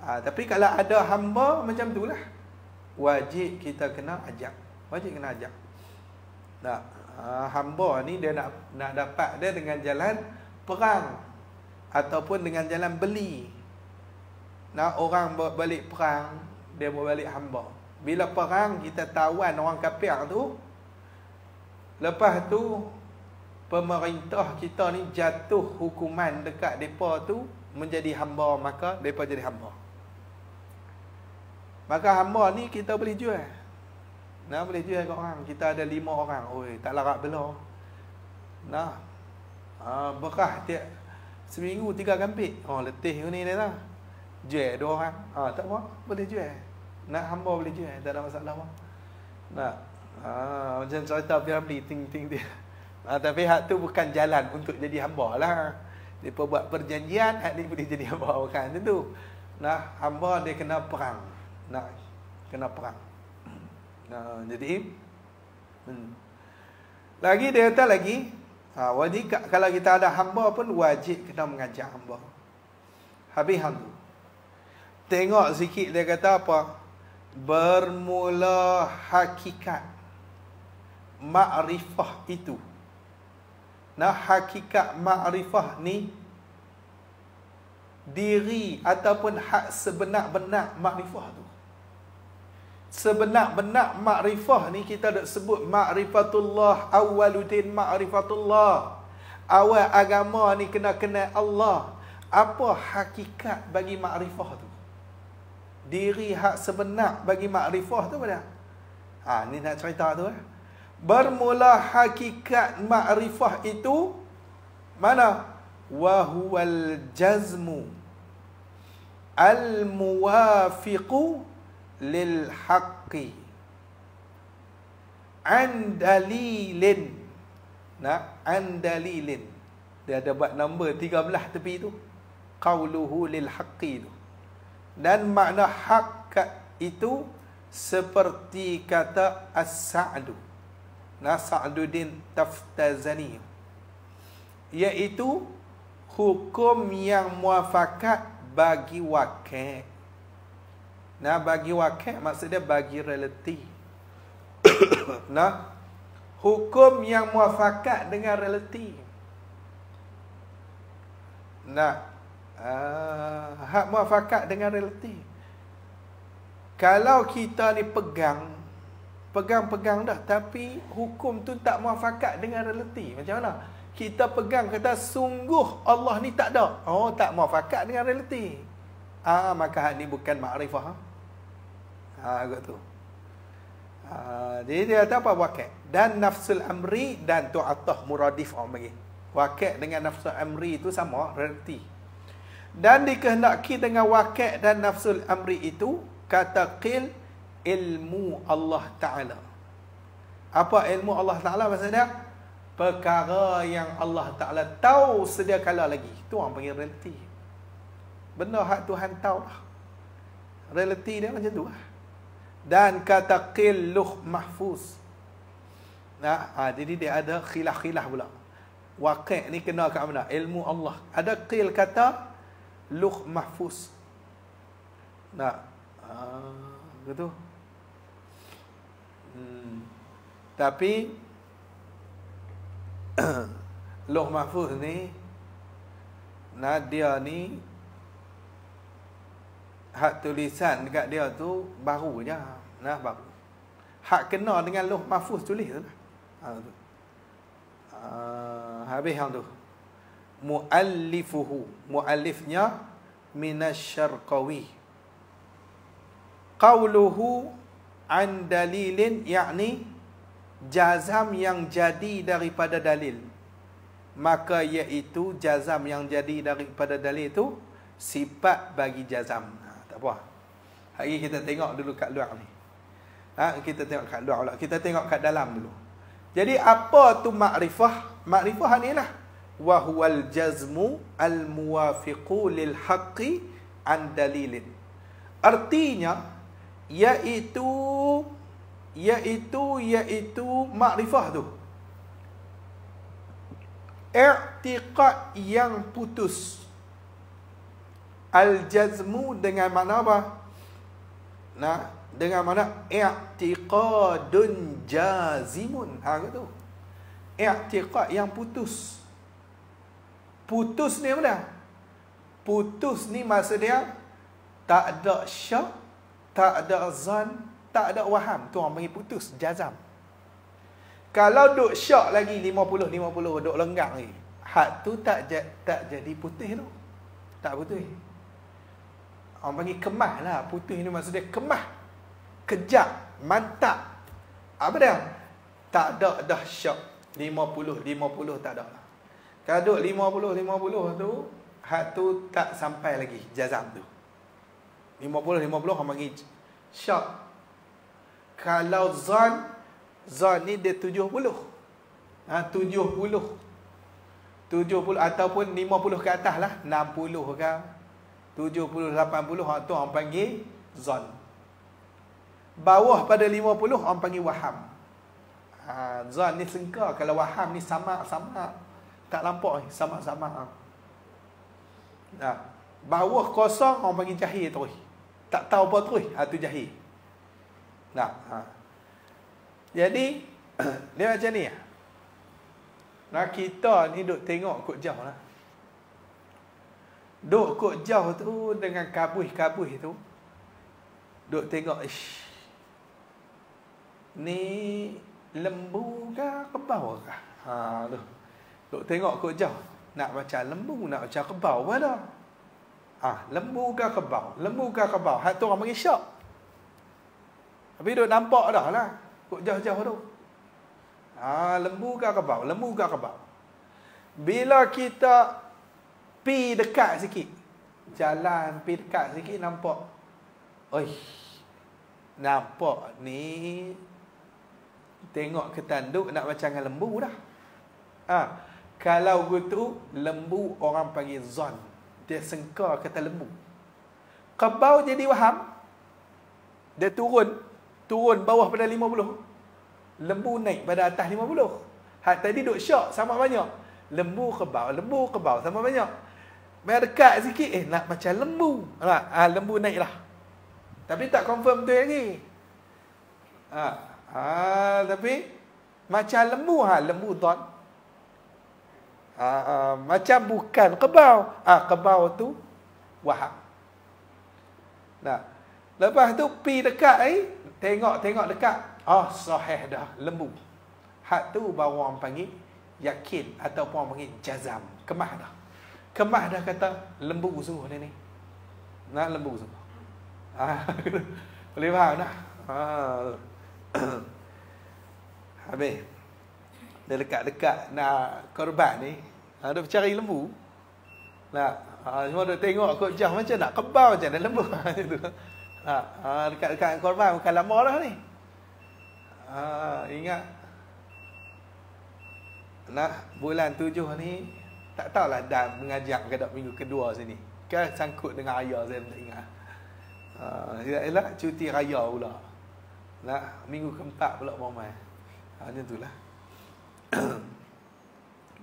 Tapi kalau ada hamba macam tu lah, wajib kita kena ajak. Wajib kena ajak. Hamba ni dia nak dapat dia dengan jalan perang ataupun dengan jalan beli. Orang balik perang, dia balik hamba. Bila perang kita tawan orang kafir tu, lepas tu pemerintah kita ni jatuh hukuman dekat depa tu menjadi hamba, maka depa jadi hamba. Maka hamba ni kita boleh jual. Nah, boleh jual kat orang. Kita ada 5 orang. Oi, tak larat belah. Nah. Berkah tiap seminggu 3 kampit. Letih ni dah. Jual 2 orang. Tak apa, boleh jual. Nak hamba boleh jual, tak ada masalah apa. Nak. Macam cerita Piramli ting-ting dia. Tapi hak tu bukan jalan untuk jadi hamba lah. Dia buat perjanjian, hak ni boleh jadi hamba bukan tentu. Nah, hamba dia kena perang. Nak kena perang. Jadi lagi dia kata lagi, wajib kalau kita ada hamba pun wajib kena mengajar hamba. Habis hang tu. Tengok sikit dia kata apa? Bermula hakikat ma'rifah itu. Nah, hakikat ma'rifah ni diri ataupun hak sebenar-benar makrifah tu. Sebenar-benar makrifah ni kita dak sebut ma'rifatullah, awwaluddin ma'rifatullah. Awal agama ni kena kenal Allah. Apa hakikat bagi makrifah tu? Diri hak sebenar bagi makrifah tu pada. Ni nak cerita tu Bermula hakikat makrifah itu mana? Wa huwal jazmu al-muwafiqu lil haqqi an dalilin. An dalilin. Dia ada buat nombor 13 tepi tu. Qauluhu lil haqqi tu. Dan makna hak itu seperti kata as-Sa'du. Sa'duddin Taftazani, iaitu hukum yang muafakat bagi wakil. Bagi wakil maksudnya bagi relati. Hukum yang muafakat dengan relati. Hak muafakat dengan relati. Kalau kita ni pegang dah, tapi hukum tu tak muafakat dengan relati. Macam mana? Kita pegang kata sungguh Allah ni tak ada. Tak muafakat dengan relati. Maka hak ni bukan makrifah. Agak tu. Jadi dia kata apa? Wakil. Dan nafsul amri dan tu'atah muradif orang bagi. Wakil dengan nafsul amri itu sama, relati. Dan dikehendaki dengan wakil dan nafsul amri itu, kata qil, ilmu Allah Ta'ala. Apa ilmu Allah Ta'ala maksudnya? Perkara yang Allah Ta'ala tahu sedia kala lagi. Itu orang panggil relati. Benda hak Tuhan tahu lah. Relati dia macam tu lah. Dan kata qil luh mahfuz. Jadi dia ada khilaf-khilaf pula. Waqi' ni kena kat mana? Ilmu Allah. Ada qil kata luh mahfuz. Betul. Tapi Lauh Mahfuz ni dia ni hak tulisan dekat dia tu baru je. Baru. Hak kena dengan Lauh Mahfuz tulis tu lah. Habis hang tu. Muallifnya minasyarqawi. Qauluhu an dalilin, yakni jazam yang jadi daripada dalil. Maka iaitu jazam yang jadi daripada dalil itu sifat bagi jazam. Tak apa. Hari kita tengok dulu kat luar ni. Kita tengok kat luar pula. Kita tengok kat dalam dulu. Jadi apa tu makrifah? Makrifah ni lah. Wa huwal jazmu al-muwafiqu lil haqqi an dalilin. Artinya iaitu makrifah tu i'tiqad yang putus. Al-jazmu dengan mana apa? Dengan mana i'tiqadun jazimun. Tu i'tiqad yang putus. Putus ni apa? Putus ni maksudnya tak ada syak, tak ada zan, tak ada waham. Tu orang panggil putus, jazam. Kalau duk syak lagi 50-50, duk lenggang lagi, hak tu tak jadi putih tu. Tak putih. Orang panggil kemah lah. Putus ni maksudnya kemah. Kejap. Mantap. Apa dia? Tak ada dah syak. 50 tak ada lah. Kalau 50 tu, hak tu tak sampai lagi jazam tu. 50 orang panggil syak. Kalau zon ni dia 70. 70 ataupun 50 ke atas lah, 60 ke 70, 80, tu orang panggil zon. Bawah pada 50 orang panggil waham. Zon ni sengka, kalau waham ni sama tak nampak ni, sama. Bawah kosong orang panggil jahil terus. Tak tahu apa terus, tu jahil. Jadi dia macam ni. Kita ni duk tengok kot jauh lah. Duk kot jauh tu dengan kabus tu. Duk tengok, ni lembu ke kebau ke? Tu. Duk tengok kot jauh. Nak macam lembu, nak macam kebau apa dah? Lembu ke kebau. Hak tu orang panggil syak. Tapi duk nampak dah lah. Kot jauh-jauh tu. Lembu ke kebau. Bila kita pi dekat sikit, jalan pi dekat sikit, nampak, nampak ni, tengok ke tanduk nak macam dengan lembu dah. Kalau gitu lembu orang panggil zon. Dia sengka kata lembu. Kebau jadi waham. Dia turun bawah pada 50. Lembu naik pada atas 50. Hak tadi duk syak sama banyak. Lembu kebau sama banyak. Mai dekat sikit, nak macam lembu. Lembu naik lah. Tapi tak confirm betul lagi. Tapi macam lembu, lembu dhad. Macam bukan kebau. Kebau tu waham. Lepas tu pi dekat tengok dekat. Sahih dah lembu. Hak tu baru orang panggil yakin ataupun orang panggil jazam. Kemah dah kata lembu sungguh dia ni. Lembu sungguh. Boleh faham dah? Habis. Dia dekat-dekat nak korban ni, dia bercari lembu. Semua dia tengok kot jauh macam nak kebau macam nak lembu. Dekat-dekat korban bukan lama dah ni. Ingat bulan 7 ni, tak tahulah dah mengajak ke tak minggu kedua sini. Kan sangkut dengan ayah saya tak ingat. Ialah cuti raya pula. Minggu keempat pula Muhammad. Macam itulah.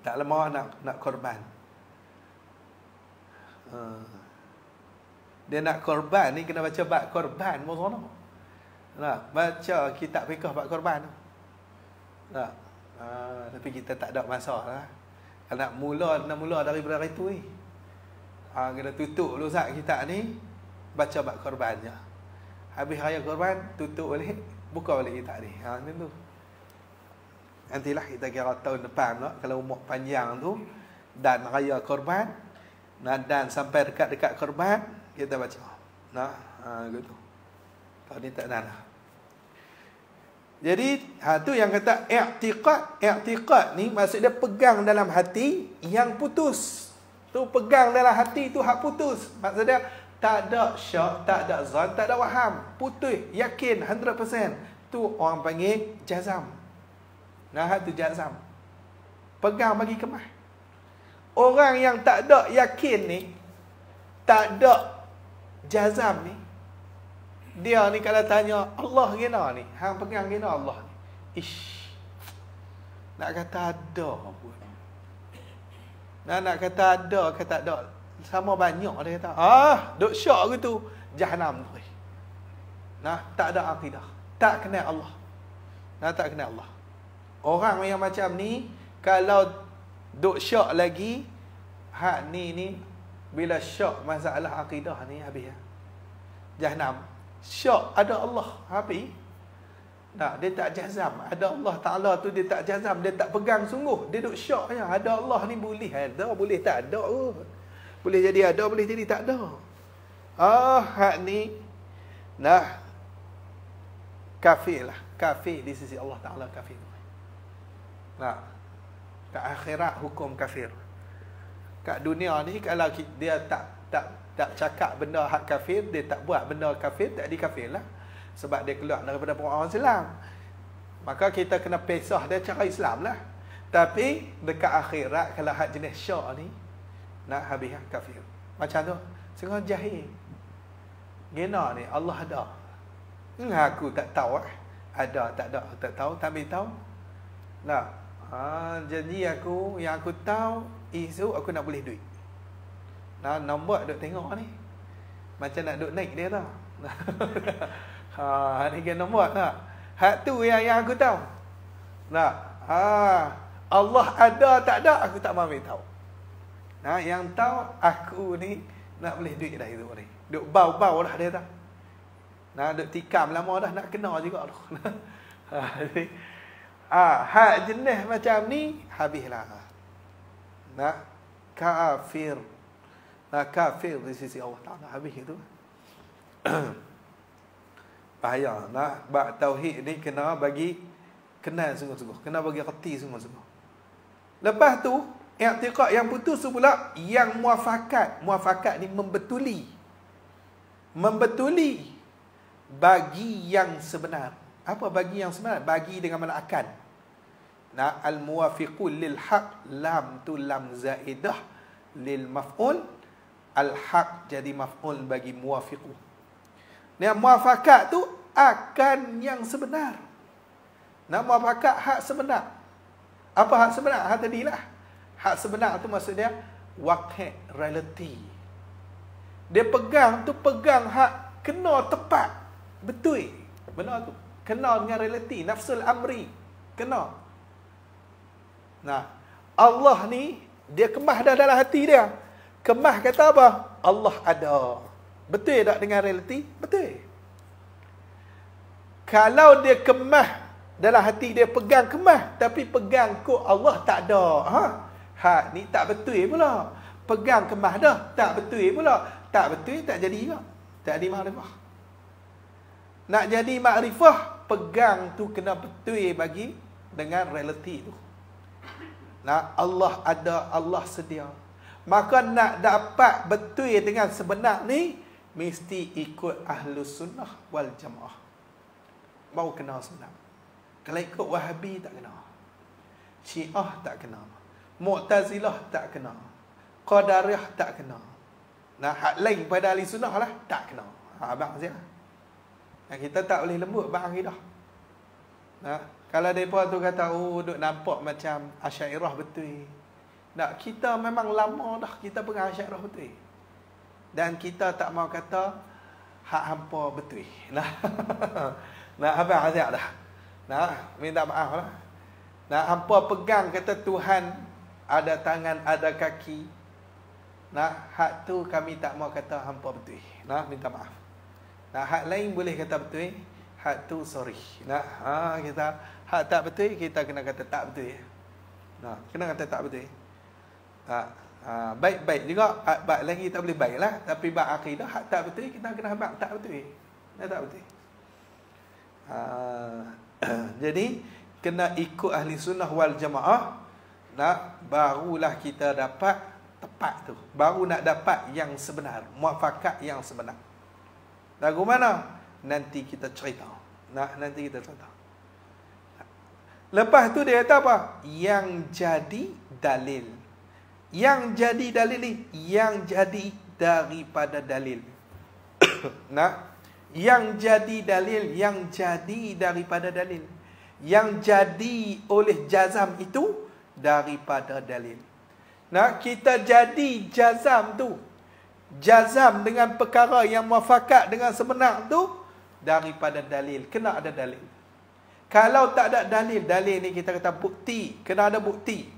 Tak lama nak korban. Dia nak korban ni kena baca bab korban mosono. Baca kitab fiqh bab korban tu. Tapi kita tak ada masa lah. Kalau nak mula daripada hari tu ni. Kena tutup dulu Ustaz kitab ni, baca bab korban je. Habis raya korban, tutup balik, buka balik kitab ni. Macam tu. Nantilah kita kira tahun depan pula, kalau umur panjang tu dan raya korban, dan sampai dekat-dekat korban kita baca. Gitu. Tahun ni tak nak. Jadi tu yang kata i'tiqad ni maksud dia pegang dalam hati yang putus. Tu pegang dalam hati tu hak putus. Maksud dia tak ada syak, tak ada zan, tak ada waham. Putus, yakin 100%. Tu orang panggil jazam. Hak tu jazam. Pegang bagi kemah. Orang yang tak ada yakin ni, tak ada jazam ni, dia ni kalau tanya Allah gina ni, hang pegang gina Allah ni, nak kata ada pun, nak kata ada ke tak ada, sama banyak dia kata duk syak gitu, Jahannam tu. Tak ada akidah, tak kenal Allah. Tak kenal Allah. Orang yang macam ni kalau duk syak lagi, hak ni bila syak masalah akidah ni habis. Jahannam. Syak ada Allah, habis. Dia tak jazam. Ada Allah Ta'ala tu dia tak jazam, dia tak pegang sungguh. Dia duk syak je. Ada Allah ni boleh ada, boleh tak ada. Boleh jadi ada, boleh jadi tak ada. hak ni nah kafir lah. Kafir di sisi Allah Ta'ala kafir. Nah, kat akhirat hukum kafir. Kat dunia ni kalau dia tak cakap benda hak kafir, dia tak buat benda kafir, tak dikafir lah. Sebab dia keluar daripada orang Islam. Maka kita kena pesah dia cara Islam lah. Tapi dekat akhirat kalau hak jenis syak ni nak habis kafir. Macam tu. Setengah jahil. Gena ni Allah ada. Aku tak tahu ada tak ada tak tahu, tak tahu. Nah, jadi yang aku tahu isu aku nak boleh duit. Nah, nombor duk tengok ni. Macam nak duk naik dia tau. Ni kan nombor tak? Hak tu yang aku tahu. Nah, Allah ada tak ada aku tak mahu tahu. Nah, yang tahu aku ni nak boleh duit dah itu ni. Duk bau-bau dah dia tak. Nah, duk tikam lama dah nak kena juga tu. Hak jenis macam ni habislah. Nah, kafir. Nah, kafir di sisi Allah Ta'ala habis itu. Bahaya. Nak bab tauhid ni kena bagi kenal sungguh-sungguh. Kena bagi reti sungguh-sungguh. Lepas tu, i'tiqad yang putus tu pula yang muafakat. Muafakat ni membetuli. Membetuli bagi yang sebenar. Apa bagi yang sebenar? Bagi dengan mana akan. Nah, al-muwafiqul lil haq, lam tu lam zaidah lil maf'ul, al-haq jadi maf'ul bagi muwafiqu. Nah, muafakat tu akan yang sebenar. Nah, muafakat hak sebenar. Apa hak sebenar? Hak tadilah. Hak sebenar tu maksudnya waqi' reality. Dia pegang tu pegang hak kena tepat. Betul. Benar tu. Kena dengan reality, nafsul amri. Kena. Nah, Allah ni dia kemah dah dalam hati dia. Kemah kata apa? Allah ada. Betul tak dengan reality? Betul. Kalau dia kemah dalam hati dia pegang kemah tapi pegang kok Allah tak ada. Hak ni tak betul pula. Pegang kemah dah tak betul pula. Tak betul tak jadi juga. Tak jadi makrifah. Nak jadi makrifah pegang tu kena betul bagi dengan reality tu. Nah, Allah ada, Allah sedia. Maka nak dapat betul dengan sebenar ni mesti ikut Ahlus Sunnah wal Jamaah. Baru kenal sebenar. Kalau ikut Wahabi tak kena. Syiah tak kena. Mu'tazilah tak kena. Qadariyah tak kena. Nah, hak lain pada ahli sunnah lah tak kena. Abang siap. Nah, kita tak boleh lembut bang akidah. Nah, kalau depa tu kata duk nampak macam Asy'ariyah betul. Nak kita memang lama dah kita pegang Asy'ariyah betul. Dan kita tak mau kata hak hampa betul. Nah. Nah, abang siap dah. Nah, minta maaf lah. Nah, hampa pegang kata Tuhan ada tangan, ada kaki. Nah, hak tu kami tak mau kata hampa betul. Nah, minta maaf. Nah, hak lain boleh kata betul. Hak tu sorry. Nah, kita hak tak betul kita kena kata tak betul. Nah, kena kata tak betul. Baik-baik juga bab lagi tak boleh baiklah, tapi bab akidah hak tak betul kita kena bab tak betul. Nah, tak betul. Jadi kena ikut ahli sunnah wal jamaah. Nah, barulah kita dapat tepat tu. Baru nak dapat yang sebenar, muafakat yang sebenar. Lagu mana? Nanti kita cerita. Nah, nanti kita cerita. Lepas tu dia kata apa? Yang jadi dalil. Yang jadi dalil ni, yang jadi daripada dalil. Nah, yang jadi dalil, yang jadi daripada dalil. Yang jadi oleh jazam itu daripada dalil. Nah, kita jadi jazam tu. Jazam dengan perkara yang muafakat dengan sebenar tu daripada dalil. Kena ada dalil. Kalau tak ada dalil, dalil ni kita kata bukti. Kena ada bukti.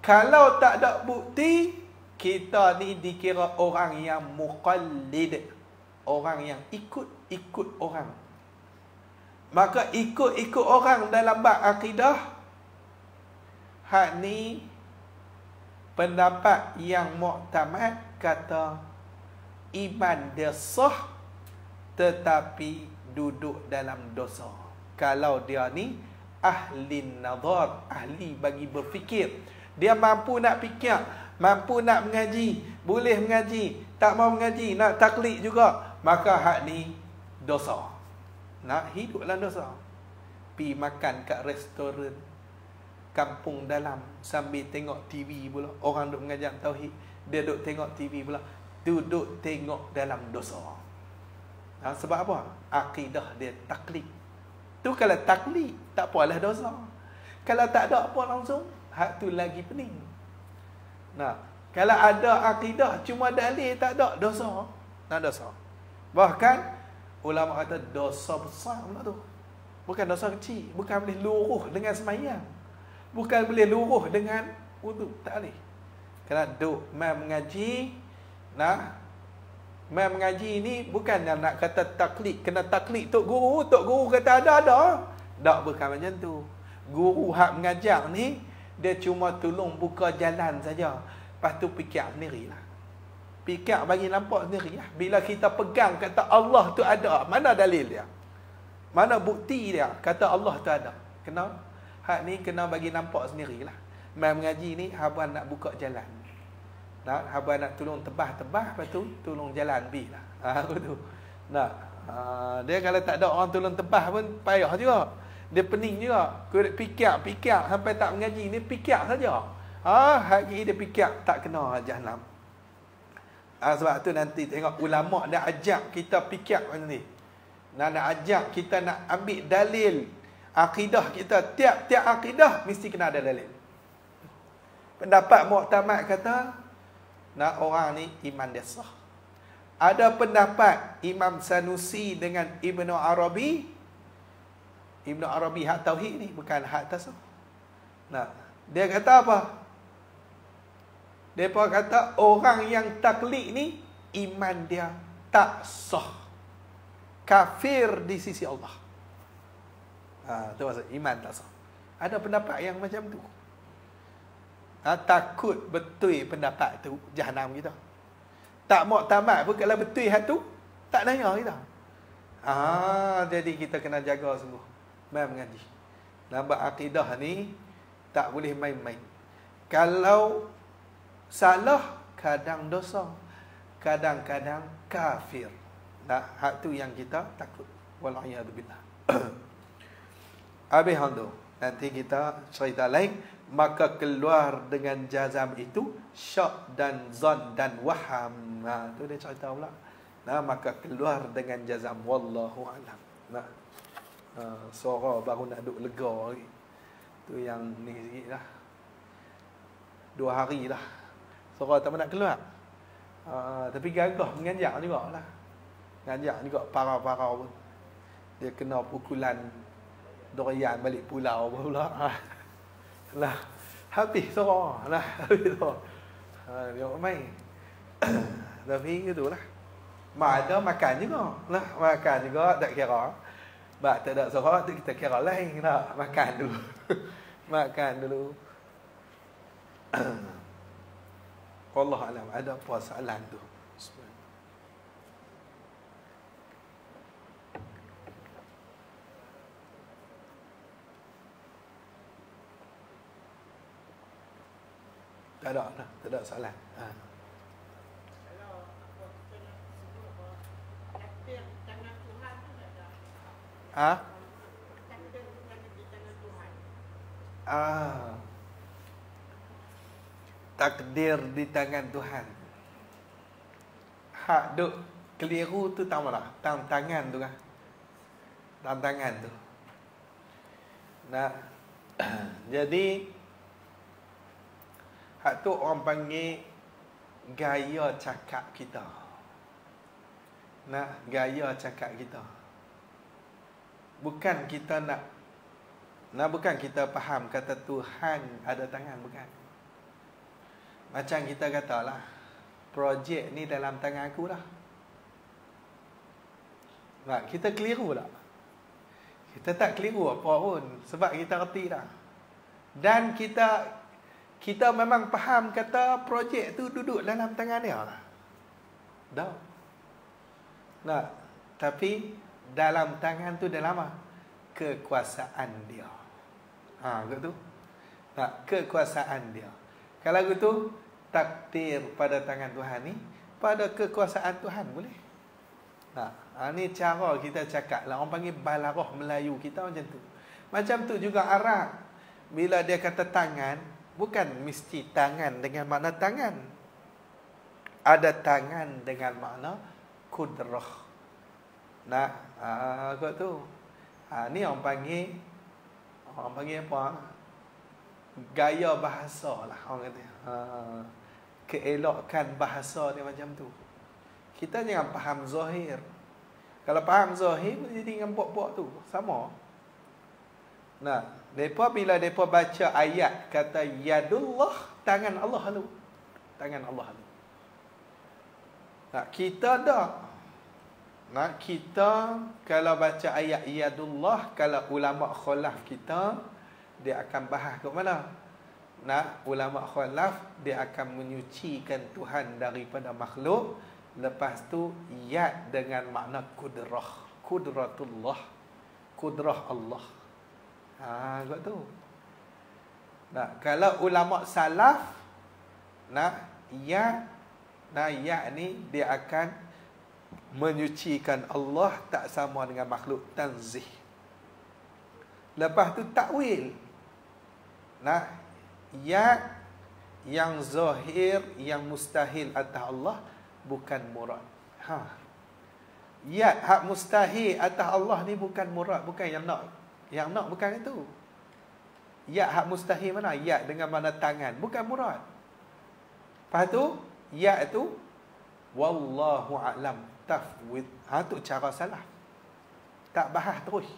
Kalau tak ada bukti, kita ni dikira orang yang muqallid. Orang yang ikut orang. Maka ikut orang dalam bab akidah, hak ni pendapat yang muktamad kata iman dia sah tetapi duduk dalam dosa. Kalau dia ni ahli nazar, ahli bagi berfikir, dia mampu nak fikir, mampu nak mengaji, boleh mengaji, tak mau mengaji, nak taklid juga, maka hak ni dosa. Nak hidup dalam dosa. Pi makan kat restoran kampung dalam sambil tengok TV pula, orang duk mengajar tauhid, dia duk tengok TV pula, duduk tengok dalam dosa. Sebab apa? Akidah dia taklid. Tu kalau taklid, tak apalah dosa. Kalau tak ada apa langsung, hak tu lagi pening. Kalau ada akidah cuma dalil tak ada, dosa. Dosa. Bahkan ulama kata dosa besar pula tu. Bukan dosa kecil, bukan boleh luruh dengan semayang, bukan boleh luruh dengan wudu, tak boleh. Kena duk mai mengaji. Mai mengaji ni bukannya nak kata taklid, kena taklid tok guru kata ada. Tak, bukan macam tu. Guru hak mengajar ni dia cuma tolong buka jalan saja. Lepas tu fikir sendirilah. Fikir bagi nampak sendirilah. Bila kita pegang kata Allah tu ada, mana dalil dia? Mana bukti dia kata Allah tu ada? Kena hak ni kena bagi nampak sendirilah. Mai mengaji ni haba nak buka jalan. Haba nak tolong tebah, lepas tu tolong jalan bi lah. Betul. Dia kalau tak ada orang tolong tebah pun payah juga. Dia pening juga. Kau fikir sampai tak mengaji ni fikir saja. Hari dia fikir tak kena Jahannam. Sebab tu nanti tengok ulama nak ajak kita fikir macam ni. Nak ajak kita nak ambil dalil akidah kita. Tiap-tiap akidah mesti kena ada dalil. Pendapat Mu'tamad kata orang ni iman dia sah. Ada pendapat Imam Sanusi dengan Ibnu Arabi. Ibnu Arabi hak tauhid ni, bukan hak tasawuf. Dia kata apa? Dia kata orang yang taklid ni iman dia tak sah, kafir di sisi Allah. Itu maksud iman tak sah. Ada pendapat yang macam tu. Takut betul pendapat tu Jahannam kita. Tak muktamad pun kalau betul hal tu, tak naya kita. Jadi kita kena jaga sungguh. Mai mengaji. Nampak akidah ni tak boleh main-main. Kalau salah, kadang dosa, kadang-kadang kafir. Hak tu yang kita takut. Wal'iyadzubillah. Habis tu. Nanti kita cerita lain. Maka keluar dengan jazam itu syak dan zon dan waham. Tu dia cerita pula. Maka keluar dengan jazam. Wallahu a'lam. Suara baru nak duk lega lagi. Tu yang ni sikit lah. 2 hari lah suara tak nak keluar. Tapi gagah menganjak juga lah. Menganjak juga parau-parau pun. Dia kena pukulan durian balik pulau pula. Habis suara lah. Habis suara. Dia main. Tapi itulah. Ada makan juga. Makan juga tak kira. Sebab tak ada suara tu kita kira lain. Makan dulu. Makan dulu. Allah alam. Ada apa soalan tu? Tak ada soalan. Takdir di tangan Tuhan. Hak duk keliru tu tak malah. Tangan tu kan. Tangan tu. Jadi hak tu orang panggil gaya cakap kita. Gaya cakap kita. Bukan kita bukan kita faham kata Tuhan ada tangan, bukan. Macam kita katalah, projek ni dalam tangan aku lah. Kita keliru tak? Kita tak keliru apa pun, sebab kita reti dah. Dan kita memang faham kata projek tu duduk dalam tangan dia lah. Dah. Nah, tapi dalam tangan tu dalam apa? Kekuasaan dia. Begitu. Nah, kekuasaan dia. Kalau gitu, takdir pada tangan Tuhan ni, pada kekuasaan Tuhan boleh. Nah, ni cara kita cakap lah. Orang panggil balaghah Melayu kita macam tu. Macam tu juga Arab. Bila dia kata tangan, bukan mesti tangan dengan makna tangan. Ada tangan dengan makna kudrah. Nah, kau tu. Ni orang panggil apa? Gaya bahasa lah orang kata. Keelokkan bahasa dia macam tu. Kita jangan faham zahir. Kalau faham zahir, jadi dengan buat-buat tu sama. Nah, bila mereka baca ayat kata yadullah, tangan Allah lalu. Tangan Allah lalu. Nah, kita dah. Nah, kita kalau baca ayat yadullah, kalau ulama khalaf kita, dia akan bahas ke mana? Nah, ulama khalaf dia akan menyucikan Tuhan daripada makhluk. Lepas tu yad dengan makna kudrah, kudratullah, kudrah Allah. Kot tu. Nah, kalau ulama salaf, yad ni dia akan menyucikan Allah, tak sama dengan makhluk, tanzih. Lepas tu takwil. Yad yang zahir, yang mustahil atas Allah bukan murad. Yad hak mustahil atas Allah ni bukan murad, bukan yang nak. Yang nak bukan itu. Yad hak mustahil mana? Yad dengan mana tangan, bukan murad. Lepas tu yad tu wallahu a'lam, tafwid. Tu cara salah. Tak bahas terus.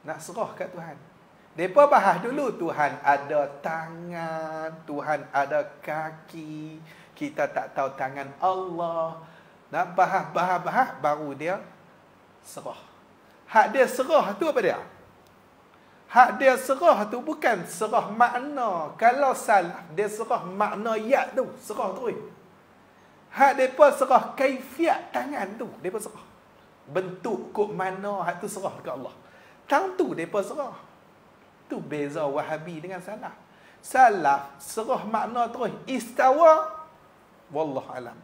Nak serah kat Tuhan. Mereka bahas dulu Tuhan ada tangan, Tuhan ada kaki, kita tak tahu tangan Allah. Nak bahas baru dia serah. Hak dia serah tu apa dia? Hak dia serah tu bukan serah makna. Kalau salah, dia serah makna yad tu, serah terus. Hak mereka serah kaifiat tangan tu, mereka serah. Bentuk kok mana, hak tu serah dekat Allah. Tang tu mereka serah. Tu beza Wahabi dengan salaf. Salaf serah makna terus, istawa wallahu alam.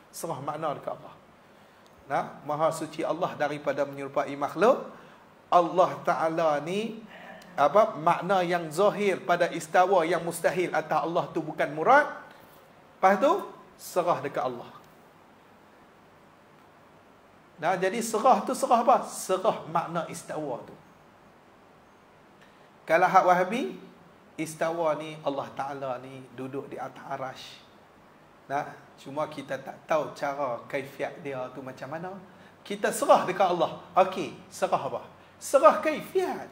Serah makna dekat Allah. Maha suci Allah daripada menyerupai makhluk. Allah Taala ni makna yang zahir pada istawa yang mustahil atas Allah tu bukan murad. Lepas tu serah dekat Allah. Jadi serah tu serah apa? Serah makna istawa tu. Kalau hak Wahabi, istawa ni Allah Ta'ala ni duduk di atas arash. Cuma kita tak tahu cara kaifiat dia tu macam mana. Kita serah dekat Allah. Okey, serah apa? Serah kaifiat.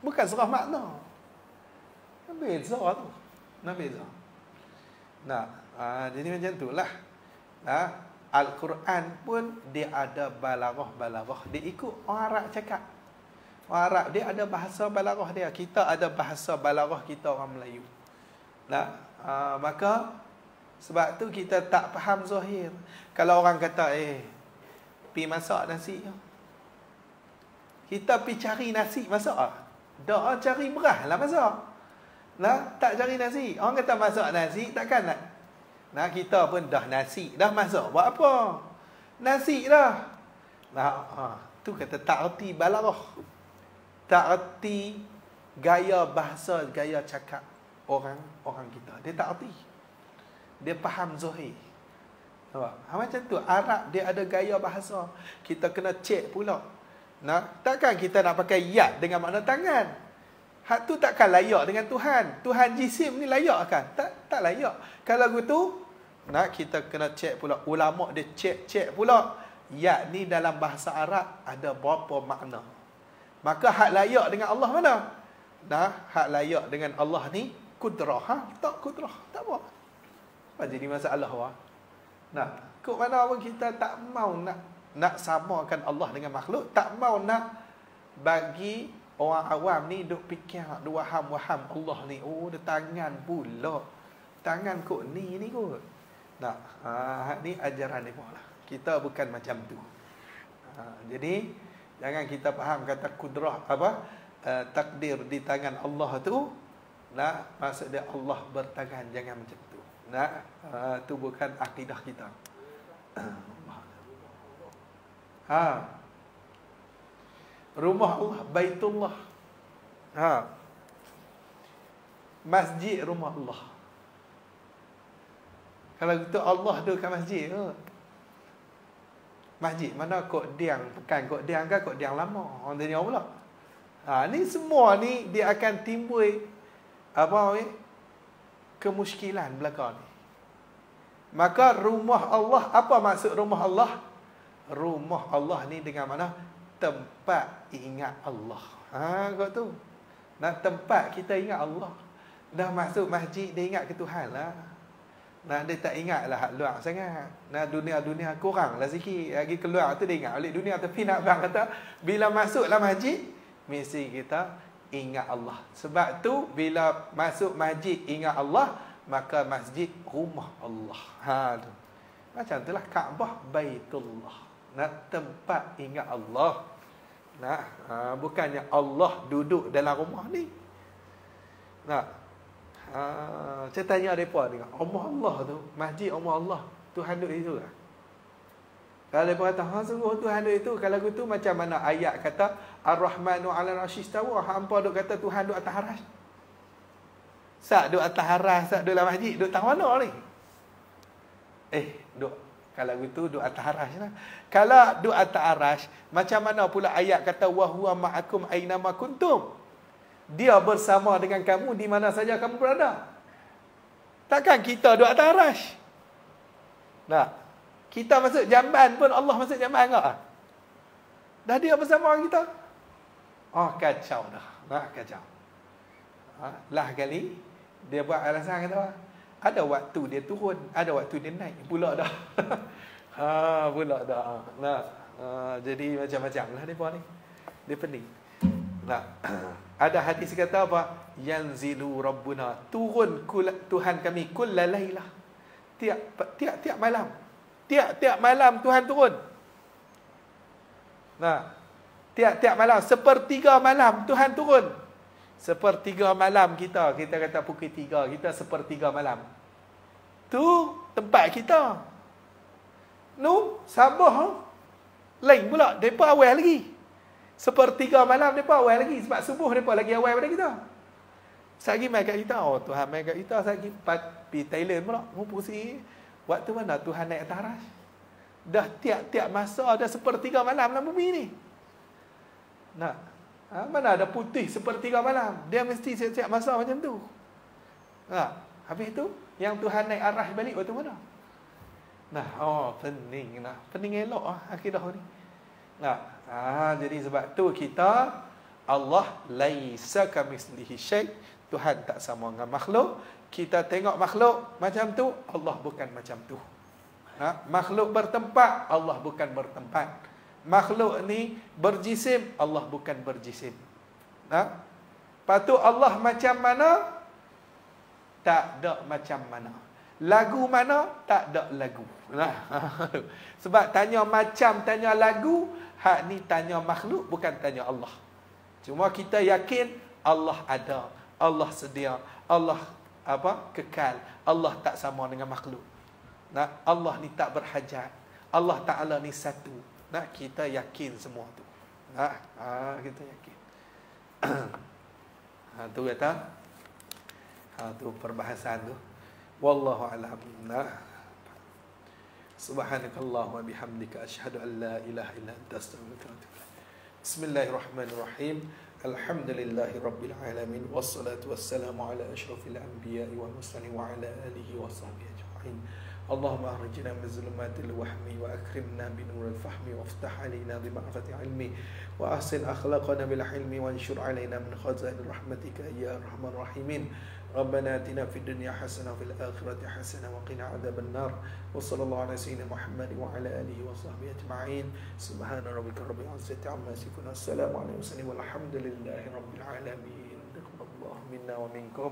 Bukan serah makna. Beza tu. Beza. Jadi macam itulah. Al-Quran pun dia ada balaghah. Dia ikut orang Arab cakap. Orang Arab dia ada bahasa balaghah dia. Kita ada bahasa balaghah kita orang Melayu. Maka sebab tu kita tak faham zahir. Kalau orang kata pi masak nasi, kita pi cari nasi masak. Dak cari beras lah masak. Tak cari nasi. Orang kata masak nasi takkan nak. Kita pun dah nasi dah masak. Buat apa? Nasi dah. Tu kata tak erti balaghah. Tak erti gaya bahasa, gaya cakap orang kita. Dia tak erti. Dia faham zahir. Macam tu Arab dia ada gaya bahasa. Kita kena cek pula. Takkan kita nak pakai yad dengan makna tangan. Hak tu takkan layak dengan Tuhan. Tuhan jisim ni layak kan? Tak layak. Kalau gitu, kita kena cek pula. Ulama dia cek pula. Yad ni dalam bahasa Arab ada berapa makna. Maka hak layak dengan Allah mana? Hak layak dengan Allah ni kudrah. Tak kudrah. Tak apa. Apa jadi masalah wah? Kok mana pun kita tak mau nak samakan Allah dengan makhluk, tak mau nak bagi orang awam ni duk fikir, duk waham Allah ni. Oh, dia tangan pula. Tangan kok ni kot. Ni ajaran dia lah. kita bukan macam tu. Jadi jangan kita faham kata kudrah takdir di tangan Allah tu, maksud dia Allah bertangan, jangan macam tu. Tu bukan akidah kita. Rumah Allah, Baitullah. Masjid rumah Allah. Kalau kita Allah tu kat masjid tu. Masjid mana kok diang, bukan kok diang kan, kok diang lama. Orang tanya pula. Ni semua ni dia akan timbul kemusykilan belakang ni. Maka rumah Allah, apa maksud rumah Allah? Rumah Allah ni dengan mana? Tempat ingat Allah. Kau tu. Tempat kita ingat Allah. Dah masuk masjid dia ingat ke Tuhan lah. Dia tak ingat lah hak luar sangat. Dunia-dunia kurang lah sikit. Lagi keluar tu dia ingat balik dunia. Tapi nak bang kata, bila masuklah masjid, mesti kita ingat Allah. Sebab tu bila masuk masjid ingat Allah, maka masjid rumah Allah. Tu. Macam itulah Kaabah, Baitullah. Tempat ingat Allah. Bukannya Allah duduk dalam rumah ni. Saya tanya mereka tengok, rumah Allah tu, masjid rumah Allah, Tuhan duduk itu lah. Kalau mereka kata, sungguh Tuhan duduk itu, kalau gitu macam mana ayat kata Ar-Rahmanu 'ala al-'arsy istawa, hampa duk kata Tuhan duduk atas arasy. Sak duduk atas arasy, sak duduk dalam masjid, duduk tang mana ni? Duduk, kalau gitu duduk atas arasy lah. Kalau duduk atas arasy, macam mana pula ayat kata wa huwa ma'akum aina ma kuntum? Dia bersama dengan kamu di mana saja kamu berada. Takkan kita duduk atas arasy? Kita masuk jamban pun Allah masuk jamban enggak? Dah dia bersama kita. Kacau dah. Kacau. Lah kali dia buat alasan kata, ada waktu dia turun, ada waktu dia naik. Pula dah. Pula dah. Jadi macam-macam lah mereka ni. Dia pening. Ada hadis kata apa? Yanzilu Rabbuna, turun Tuhan kami kullalailah. Tiap malam. Tiap malam Tuhan turun. Tiap malam, sepertiga malam Tuhan turun. Sepertiga malam kita kata pukul 3, kita sepertiga malam. Tu tempat kita. Sabah lain pula, depa awal lagi. Sepertiga malam mereka awal lagi. Sebab subuh mereka lagi awal pada kita. Sagi main kat kita. Tuhan main kat kita. Sagi pergi Thailand pula. Pusing. Waktu mana Tuhan naik atas arasy? Dah tiap-tiap masa. Dah sepertiga malam dalam bumi ni. Mana ada putih sepertiga malam. Dia mesti setiap masa macam tu. Habis tu yang Tuhan naik arasy balik waktu mana? Pening. Pening elok akidah ni. Jadi sebab tu kita, Allah laisa kamitslihi syai', Tuhan tak sama dengan makhluk. Kita tengok makhluk macam tu, Allah bukan macam tu. Makhluk bertempat, Allah bukan bertempat. Makhluk ni berjisim, Allah bukan berjisim. Lepas tu Allah macam mana? Tak ada macam mana. Lagu mana? Tak ada lagu. Sebab tanya macam, tanya lagu, hak ni tanya makhluk, bukan tanya Allah. Cuma kita yakin Allah ada, Allah sedia, Allah kekal, Allah tak sama dengan makhluk. Allah ni tak berhajat, Allah Ta'ala ni satu. Kita yakin semua tu. Kita yakin. Tu kata, tu perbahasan tu. Wallahu a'lam. Subhanakallahumma bihamdika asyhadu an la ilaha illa anta astaghfiruka wa atubu ilaik. Bismillahirrahmanirrahim. Alhamdulillahi rabbil alamin wassalatu wassalamu ala asyrafil anbiya'i wal mursalin wa ala alihi wa sahbihi ajma'in. Allahumma akhrijna min zulumatil wahmi wa akrimna bi nuril fahmi waftah alaina bi ma'rifati ilmi wa ahsin akhlaqana bil hilmi wa anshur alaina min khazainir rahmatika ya arhamar rahimin. ربنا آتنا في الدنيا حسنة وفي الآخرة حسنة وقنا عذاب النار وصلى الله على سيدنا محمد وعلى آله وصحبه أجمعين سبحان ربك رب العزة عما يصفون والسلام على المرسلين والحمد لله رب العالمين. تقبل الله منا ومنكم.